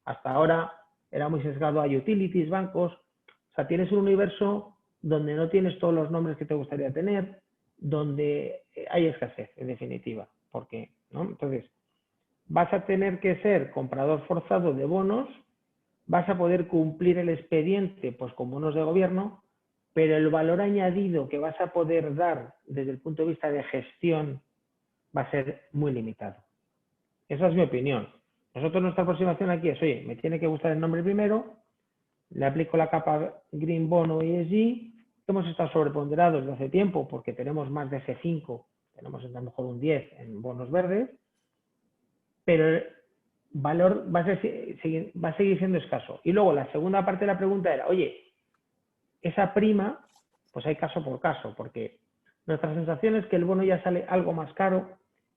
hasta ahora era muy sesgado a utilities, bancos. O sea, tienes un universo donde no tienes todos los nombres que te gustaría tener, donde hay escasez, en definitiva. ¿Por qué? ¿No? Entonces, vas a tener que ser comprador forzado de bonos, vas a poder cumplir el expediente pues con bonos de gobierno, pero el valor añadido que vas a poder dar desde el punto de vista de gestión va a ser muy limitado. Esa es mi opinión. Nosotros nuestra aproximación aquí es, oye, me tiene que gustar el nombre primero, le aplico la capa Green Bond o ESG, hemos estado sobreponderados desde hace tiempo porque tenemos más de F5, tenemos a lo mejor un 10 en bonos verdes, pero el valor va a seguir siendo escaso. Y luego la segunda parte de la pregunta era, oye, esa prima, pues hay caso por caso, porque nuestra sensación es que el bono ya sale algo más caro,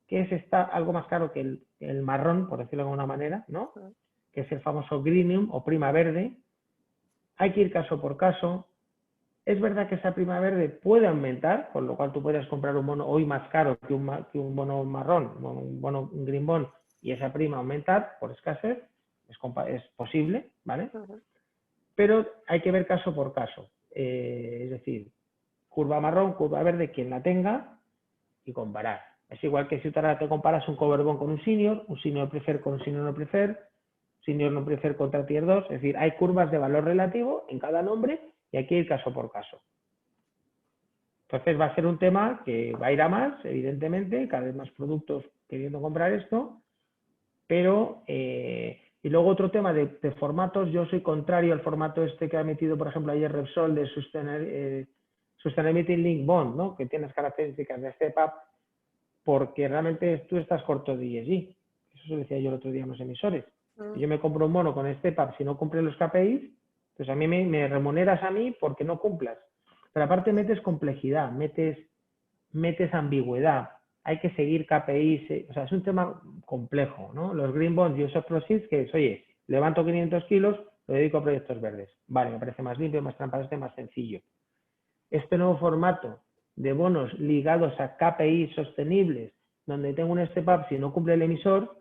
está algo más caro que el marrón, por decirlo de alguna manera, ¿no? Que es el famoso greenium o prima verde. Hay que ir caso por caso. Es verdad que esa prima verde puede aumentar, con lo cual tú puedes comprar un bono hoy más caro que un bono marrón, un green bond, y esa prima aumentar por escasez, es posible, ¿vale? Pero hay que ver caso por caso. Es decir, curva marrón, curva verde, quien la tenga, y comparar. Es igual que si ahora te comparas un cover bond con un senior prefer con un senior no prefer contra tier 2, es decir, hay curvas de valor relativo en cada nombre y hay que ir caso por caso. Entonces va a ser un tema que va a ir a más, evidentemente, cada vez más productos queriendo comprar esto, pero y luego otro tema de formatos, yo soy contrario al formato este que ha metido, por ejemplo, ayer Repsol de Sustainability Linked Bond, ¿no? Que tiene las características de Step Up, porque realmente tú estás corto de ESG. Eso lo decía yo el otro día en los emisores. Si yo me compro un bono con Step Up, si no cumple los KPIs, pues a mí me remuneras a mí porque no cumplas. Pero aparte metes complejidad, metes ambigüedad, hay que seguir KPIs, o sea, es un tema complejo, ¿no? Los Green Bonds y esos proceeds que es, oye, levanto 500 kilos, lo dedico a proyectos verdes. Vale, me parece más limpio, más transparente, más sencillo. Este nuevo formato de bonos ligados a KPIs sostenibles, donde tengo un step up si no cumple el emisor,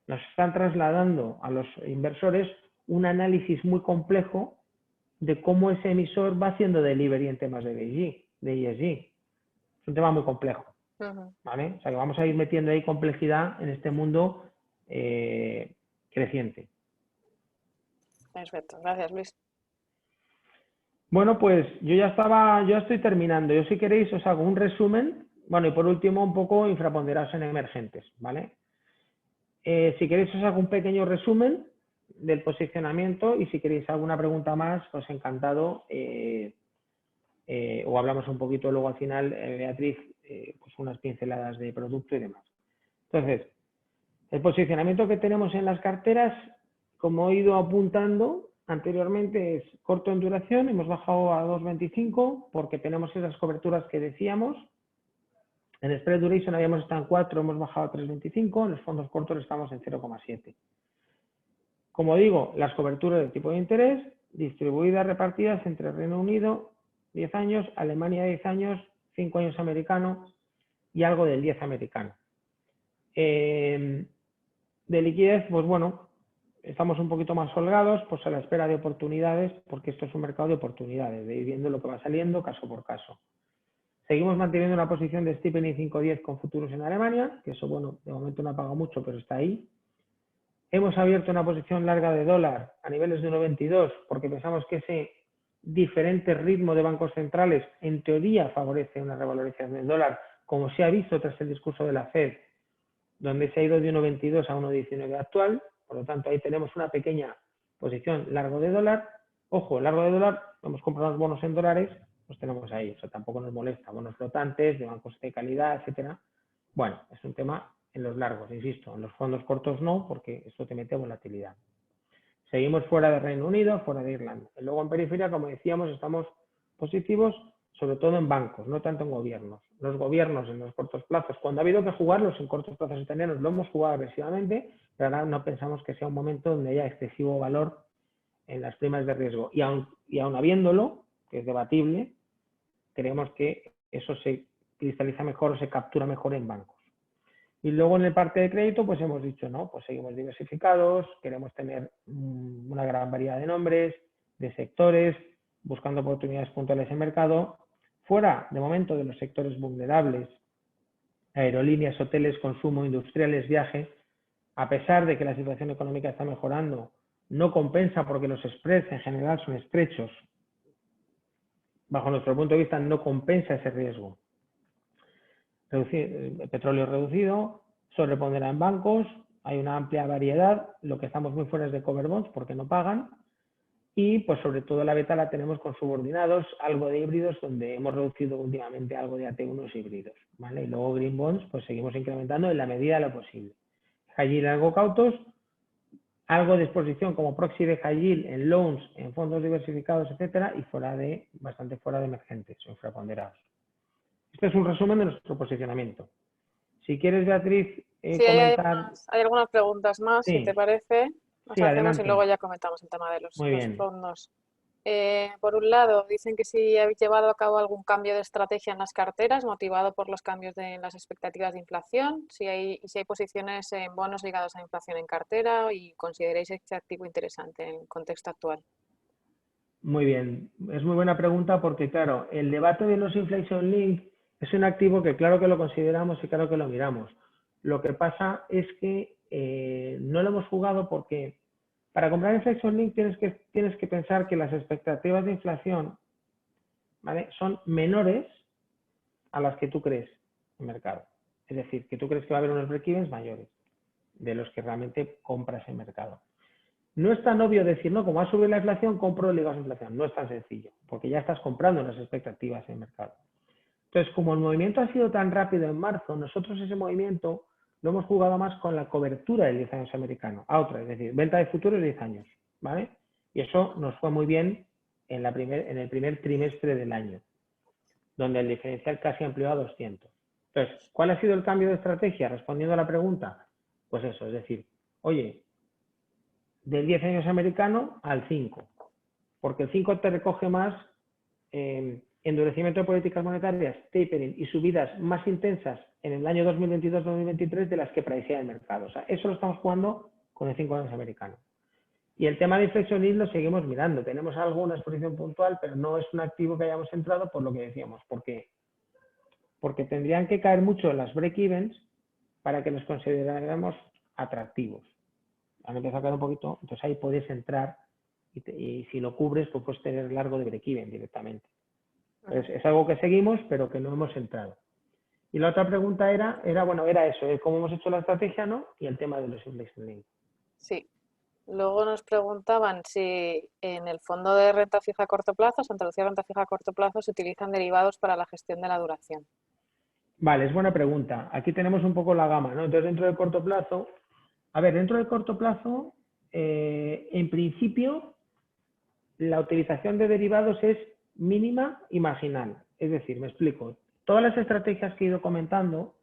nos están trasladando a los inversores un análisis muy complejo de cómo ese emisor va haciendo delivery en temas de ESG. Es un tema muy complejo, ¿vale? O sea que vamos a ir metiendo ahí complejidad en este mundo creciente. Perfecto, gracias Luis. Bueno, pues yo ya estoy terminando. Yo si queréis os hago un resumen, bueno, y por último un poco infraponderados en emergentes, ¿vale? Si queréis os hago un pequeño resumen del posicionamiento y si queréis alguna pregunta más, pues encantado. O hablamos un poquito luego al final, Beatriz, pues unas pinceladas de producto y demás. Entonces, El posicionamiento que tenemos en las carteras, como he ido apuntando anteriormente, es corto en duración, hemos bajado a 2,25 porque tenemos esas coberturas que decíamos. En spread duration habíamos estado en 4, hemos bajado a 3,25, en los fondos cortos estamos en 0,7. Como digo, las coberturas de tipo de interés distribuidas, repartidas entre Reino Unido, 10 años, Alemania, 10 años, 5 años americano y algo del 10 americano. De liquidez, pues bueno, estamos un poquito más holgados, pues a la espera de oportunidades, porque esto es un mercado de oportunidades, de ir viendo lo que va saliendo caso por caso. Seguimos manteniendo una posición de Steepening 5-10 con futuros en Alemania, que eso, bueno, de momento no ha pagado mucho, pero está ahí. Hemos abierto una posición larga de dólar a niveles de 1,22 porque pensamos que ese diferente ritmo de bancos centrales en teoría favorece una revalorización del dólar, como se ha visto tras el discurso de la Fed, donde se ha ido de 1,22 a 1,19 actual. Por lo tanto, ahí tenemos una pequeña posición largo de dólar. Ojo, largo de dólar, hemos comprado los bonos en dólares, los tenemos ahí. O sea, tampoco nos molesta. Bonos flotantes, de bancos de calidad, etcétera. Bueno, es un tema en los largos, insisto. En los fondos cortos no, porque esto te mete volatilidad. Seguimos fuera de Reino Unido, fuera de Irlanda. Y luego en periferia, como decíamos, estamos positivos, sobre todo en bancos, no tanto en gobiernos. Los gobiernos en los cortos plazos, cuando ha habido que jugarlos en cortos plazos italianos, lo hemos jugado agresivamente, pero ahora no pensamos que sea un momento donde haya excesivo valor en las primas de riesgo. Y aun habiéndolo, que es debatible, creemos que eso se cristaliza mejor o se captura mejor en bancos. Y luego en el parte de crédito, pues hemos dicho, no, pues seguimos diversificados, queremos tener una gran variedad de nombres, de sectores, buscando oportunidades puntuales en mercado, fuera de momento de los sectores vulnerables, aerolíneas, hoteles, consumo, industriales, viaje, a pesar de que la situación económica está mejorando, no compensa porque los spreads en general son estrechos. Bajo nuestro punto de vista no compensa ese riesgo. El petróleo reducido, sobrepondera en bancos, hay una amplia variedad, lo que estamos muy fuera es de cover bonds porque no pagan, y pues sobre todo la beta la tenemos con subordinados, algo de híbridos, donde hemos reducido últimamente algo de AT1 híbridos, ¿vale? Y luego green bonds pues seguimos incrementando en la medida de lo posible. High yield algo cautos, algo de exposición como proxy de high yield en loans, en fondos diversificados, etcétera, y bastante fuera de emergentes o infraponderados. Este es un resumen de nuestro posicionamiento. Si quieres, Beatriz, Sí, comentar... hay algunas preguntas más, si te Sí, parece. Las sí, hacemos y luego adelante. ya comentamos el tema de Muy los bien. fondos. Por un lado, dicen que si habéis llevado a cabo algún cambio de estrategia en las carteras motivado por los cambios en las expectativas de inflación, si hay posiciones en bonos ligados a inflación en cartera y consideráis este activo interesante en el contexto actual. Muy bien. Es muy buena pregunta porque, claro, el debate de los inflation link es un activo que claro que lo consideramos y claro que lo miramos. Lo que pasa es que no lo hemos jugado porque para comprar inflation link tienes que pensar que las expectativas de inflación, ¿vale?, son menores a las que tú crees en el mercado. Es decir, que tú crees que va a haber unos break-evens mayores de los que realmente compras en mercado. No es tan obvio decir, no, como va a subir la inflación, compro ligados a inflación. No es tan sencillo, porque ya estás comprando las expectativas en el mercado. Entonces, como el movimiento ha sido tan rápido en marzo, nosotros ese movimiento lo hemos jugado más con la cobertura del 10 años americano, a otra, es decir, venta de futuros 10 años, ¿vale? Y eso nos fue muy bien en el primer trimestre del año, donde el diferencial casi amplió a 200. Entonces, ¿cuál ha sido el cambio de estrategia? Respondiendo a la pregunta, pues eso, es decir, oye, del 10 años americano al 5, porque el 5 te recoge más endurecimiento de políticas monetarias, tapering y subidas más intensas en el año 2022-2023 de las que predecía el mercado. O sea, eso lo estamos jugando con el 5 años americano. Y el tema de inflexion yield lo seguimos mirando. Tenemos alguna exposición puntual, pero no es un activo que hayamos entrado por lo que decíamos. ¿Por qué? Porque tendrían que caer mucho las break-evens para que los consideráramos atractivos. Han empezado a caer un poquito, entonces ahí puedes entrar y si lo cubres, pues puedes tener largo de break-even directamente. Entonces, es algo que seguimos, pero que no hemos entrado. Y la otra pregunta era eso, cómo hemos hecho la estrategia, ¿no? Y el tema de los inflation link. Sí. Luego nos preguntaban si en el fondo de renta fija a corto plazo, Santa Lucía Renta Fija a corto plazo, se utilizan derivados para la gestión de la duración. Vale, es buena pregunta. Aquí tenemos un poco la gama, ¿no? Entonces, dentro del corto plazo, A ver, dentro del corto plazo, en principio, la utilización de derivados es mínima y marginal. Es decir, me explico. Todas las estrategias que he ido comentando,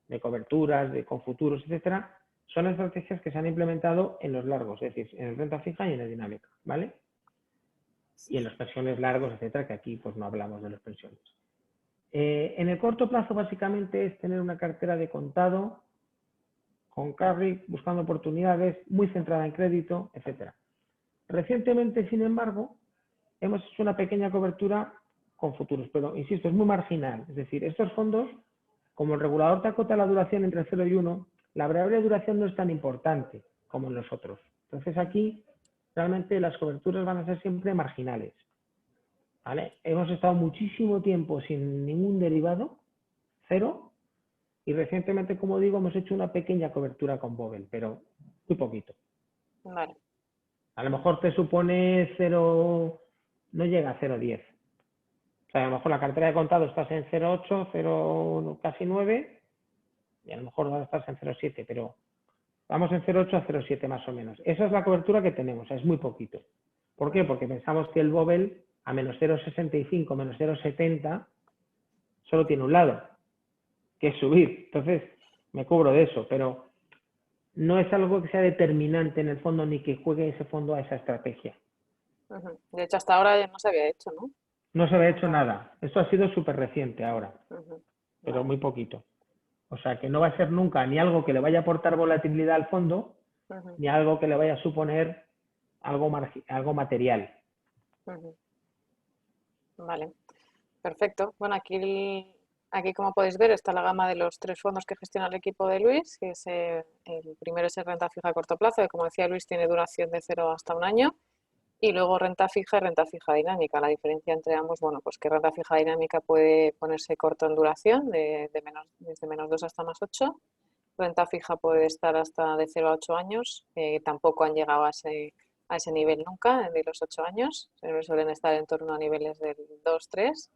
de coberturas, de con futuros, etcétera, son estrategias que se han implementado en los largos, es decir, en renta fija y en la dinámica, ¿vale? Y en los pensiones largos, etcétera, que aquí pues no hablamos de las pensiones. En el corto plazo, básicamente, es tener una cartera de contado, con carry, buscando oportunidades, muy centrada en crédito, etcétera. Recientemente, sin embargo, hemos hecho una pequeña cobertura con futuros, pero insisto, es muy marginal. Es decir, estos fondos, como el regulador te acota la duración entre 0 y 1, la variable de duración no es tan importante como en los otros. Entonces aquí realmente las coberturas van a ser siempre marginales. ¿Vale? Hemos estado muchísimo tiempo sin ningún derivado, cero, y recientemente, como digo, hemos hecho una pequeña cobertura con Bobel, pero muy poquito. Vale. A lo mejor te supone 0, no llega a 0,10. O sea, a lo mejor la cartera de contado estás en 0,8, 0, casi 9, y a lo mejor ahora estás en 0,7, pero vamos en 0,8 a 0,7 más o menos. Esa es la cobertura que tenemos, es muy poquito. ¿Por qué? Porque pensamos que el Bobel a menos 0,65, menos 0,70, solo tiene un lado, que es subir. Entonces, me cubro de eso, pero no es algo que sea determinante en el fondo ni que juegue ese fondo a esa estrategia. De hecho, hasta ahora ya no se había hecho, ¿no? No se había hecho Nunca. nada. Esto ha sido súper reciente ahora, pero Vale. muy poquito. O sea, que no va a ser nunca ni algo que le vaya a aportar volatilidad al fondo, ni algo que le vaya a suponer algo material. Vale, perfecto. Bueno, aquí como podéis ver está la gama de los tres fondos que gestiona el equipo de Luis, que es el primero es el renta fija a corto plazo, que como decía Luis tiene duración de 0 hasta 1 año, y luego renta fija y renta fija dinámica. La diferencia entre ambos, bueno, pues que renta fija dinámica puede ponerse corto en duración, desde -2 hasta +8. Renta fija puede estar hasta de 0 a 8 años, tampoco han llegado a ese nivel nunca, de los 8 años, suelen estar en torno a niveles del 2, 3.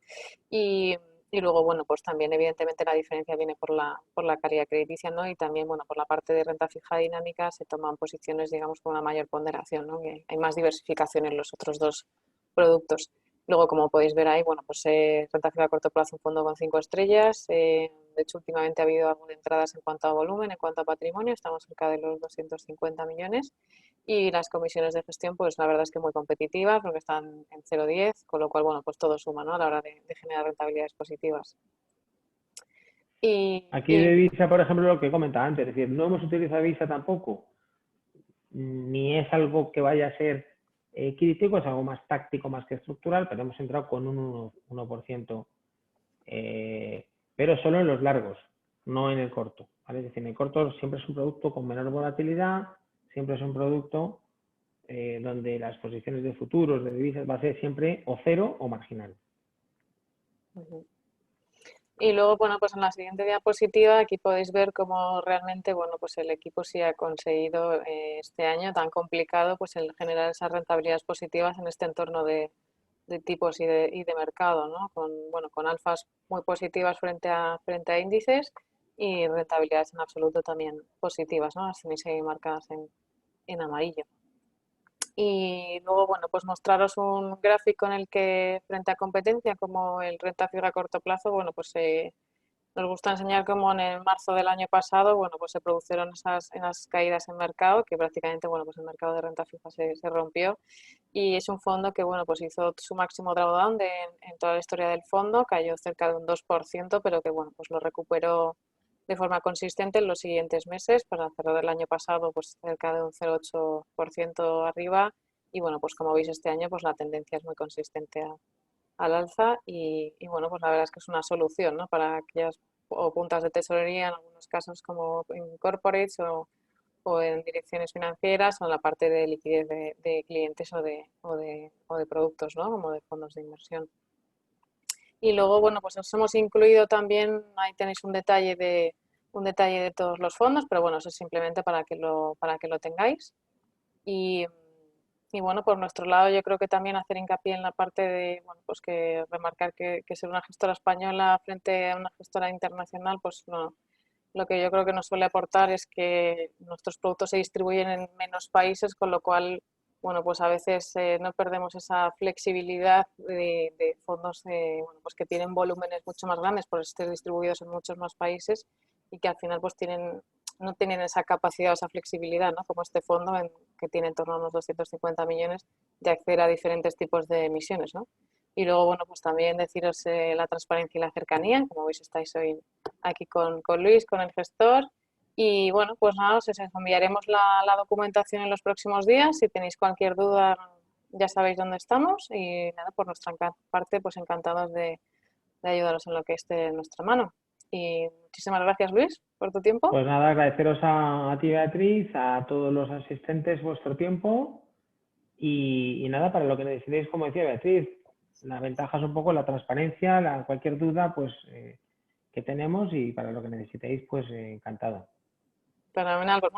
Y luego, bueno, pues también evidentemente la diferencia viene por la calidad crediticia, ¿no? Y también, bueno, por la parte de renta fija dinámica se toman posiciones, digamos, con una mayor ponderación, ¿no? Que hay más diversificación en los otros dos productos. Luego, como podéis ver ahí, bueno, pues renta fija a corto plazo, un fondo con 5 estrellas. De hecho, últimamente ha habido algo de entradas en cuanto a volumen, en cuanto a patrimonio, estamos cerca de los 250 millones. Y las comisiones de gestión, pues la verdad es que muy competitivas, porque están en 0,10, con lo cual, bueno, pues todo suma, ¿no? A la hora de generar rentabilidades positivas. Aquí de Visa, por ejemplo, lo que comentaba antes, es decir, no hemos utilizado Visa tampoco, ni es algo que vaya a ser crítico, es algo más táctico, más que estructural, pero hemos entrado con un 1%, pero solo en los largos, no en el corto. ¿Vale? Es decir, en el corto siempre es un producto con menor volatilidad, siempre es un producto donde las posiciones de futuros, de divisas, va a ser siempre o cero o marginal. Y luego, bueno, pues en la siguiente diapositiva aquí podéis ver cómo realmente, bueno, pues el equipo sí ha conseguido este año tan complicado, pues el generar esas rentabilidades positivas en este entorno de tipos y de mercado, ¿no? Con, bueno, con alfas muy positivas frente a índices y rentabilidades en absoluto también positivas, ¿no? Las tenéis ahí marcadas en amarillo. Y luego, bueno, pues mostraros un gráfico en el que frente a competencia como el renta fija a corto plazo, bueno, pues nos gusta enseñar cómo en el marzo del año pasado, bueno, pues se produjeron esas caídas en mercado, que prácticamente, bueno, pues el mercado de renta fija se rompió y es un fondo que, bueno, pues hizo su máximo drawdown en toda la historia del fondo, cayó cerca de un 2%, pero que, bueno, pues lo recuperó de forma consistente en los siguientes meses para cerrar el año pasado pues cerca de un 0,8% arriba y bueno, pues como veis este año pues la tendencia es muy consistente al alza y bueno, pues la verdad es que es una solución, ¿no? Para aquellas o puntas de tesorería en algunos casos como en corporates o en direcciones financieras o en la parte de liquidez de clientes o de productos, ¿no? Como de fondos de inversión. Y luego, bueno, pues os hemos incluido también, ahí tenéis un detalle de todos los fondos, pero bueno, eso es simplemente para que lo tengáis. Y, y bueno, por nuestro lado yo creo que también hacer hincapié en la parte de, bueno, pues que remarcar que ser una gestora española frente a una gestora internacional, pues no, lo que yo creo que nos suele aportar es que nuestros productos se distribuyen en menos países, con lo cual, bueno, pues a veces no perdemos esa flexibilidad de fondos bueno, pues que tienen volúmenes mucho más grandes por estar distribuidos en muchos más países y que al final pues no tienen esa capacidad o esa flexibilidad, ¿no? Como este fondo que tiene en torno a unos 250 millones de acceder a diferentes tipos de emisiones, ¿no? Y luego, bueno, pues también deciros la transparencia y la cercanía, como veis estáis hoy aquí con Luis, con el gestor. Y bueno, pues nada, os enviaremos la documentación en los próximos días. Si tenéis cualquier duda, ya sabéis dónde estamos. Y nada, por nuestra parte, pues encantados de ayudaros en lo que esté en nuestra mano. Y muchísimas gracias, Luis, por tu tiempo. Pues nada, agradeceros a ti, Beatriz, a todos los asistentes vuestro tiempo y nada, para lo que necesitéis, como decía Beatriz, la ventaja es un poco la transparencia, cualquier duda pues que tenemos y para lo que necesitéis, pues encantado. Fenomenal, pues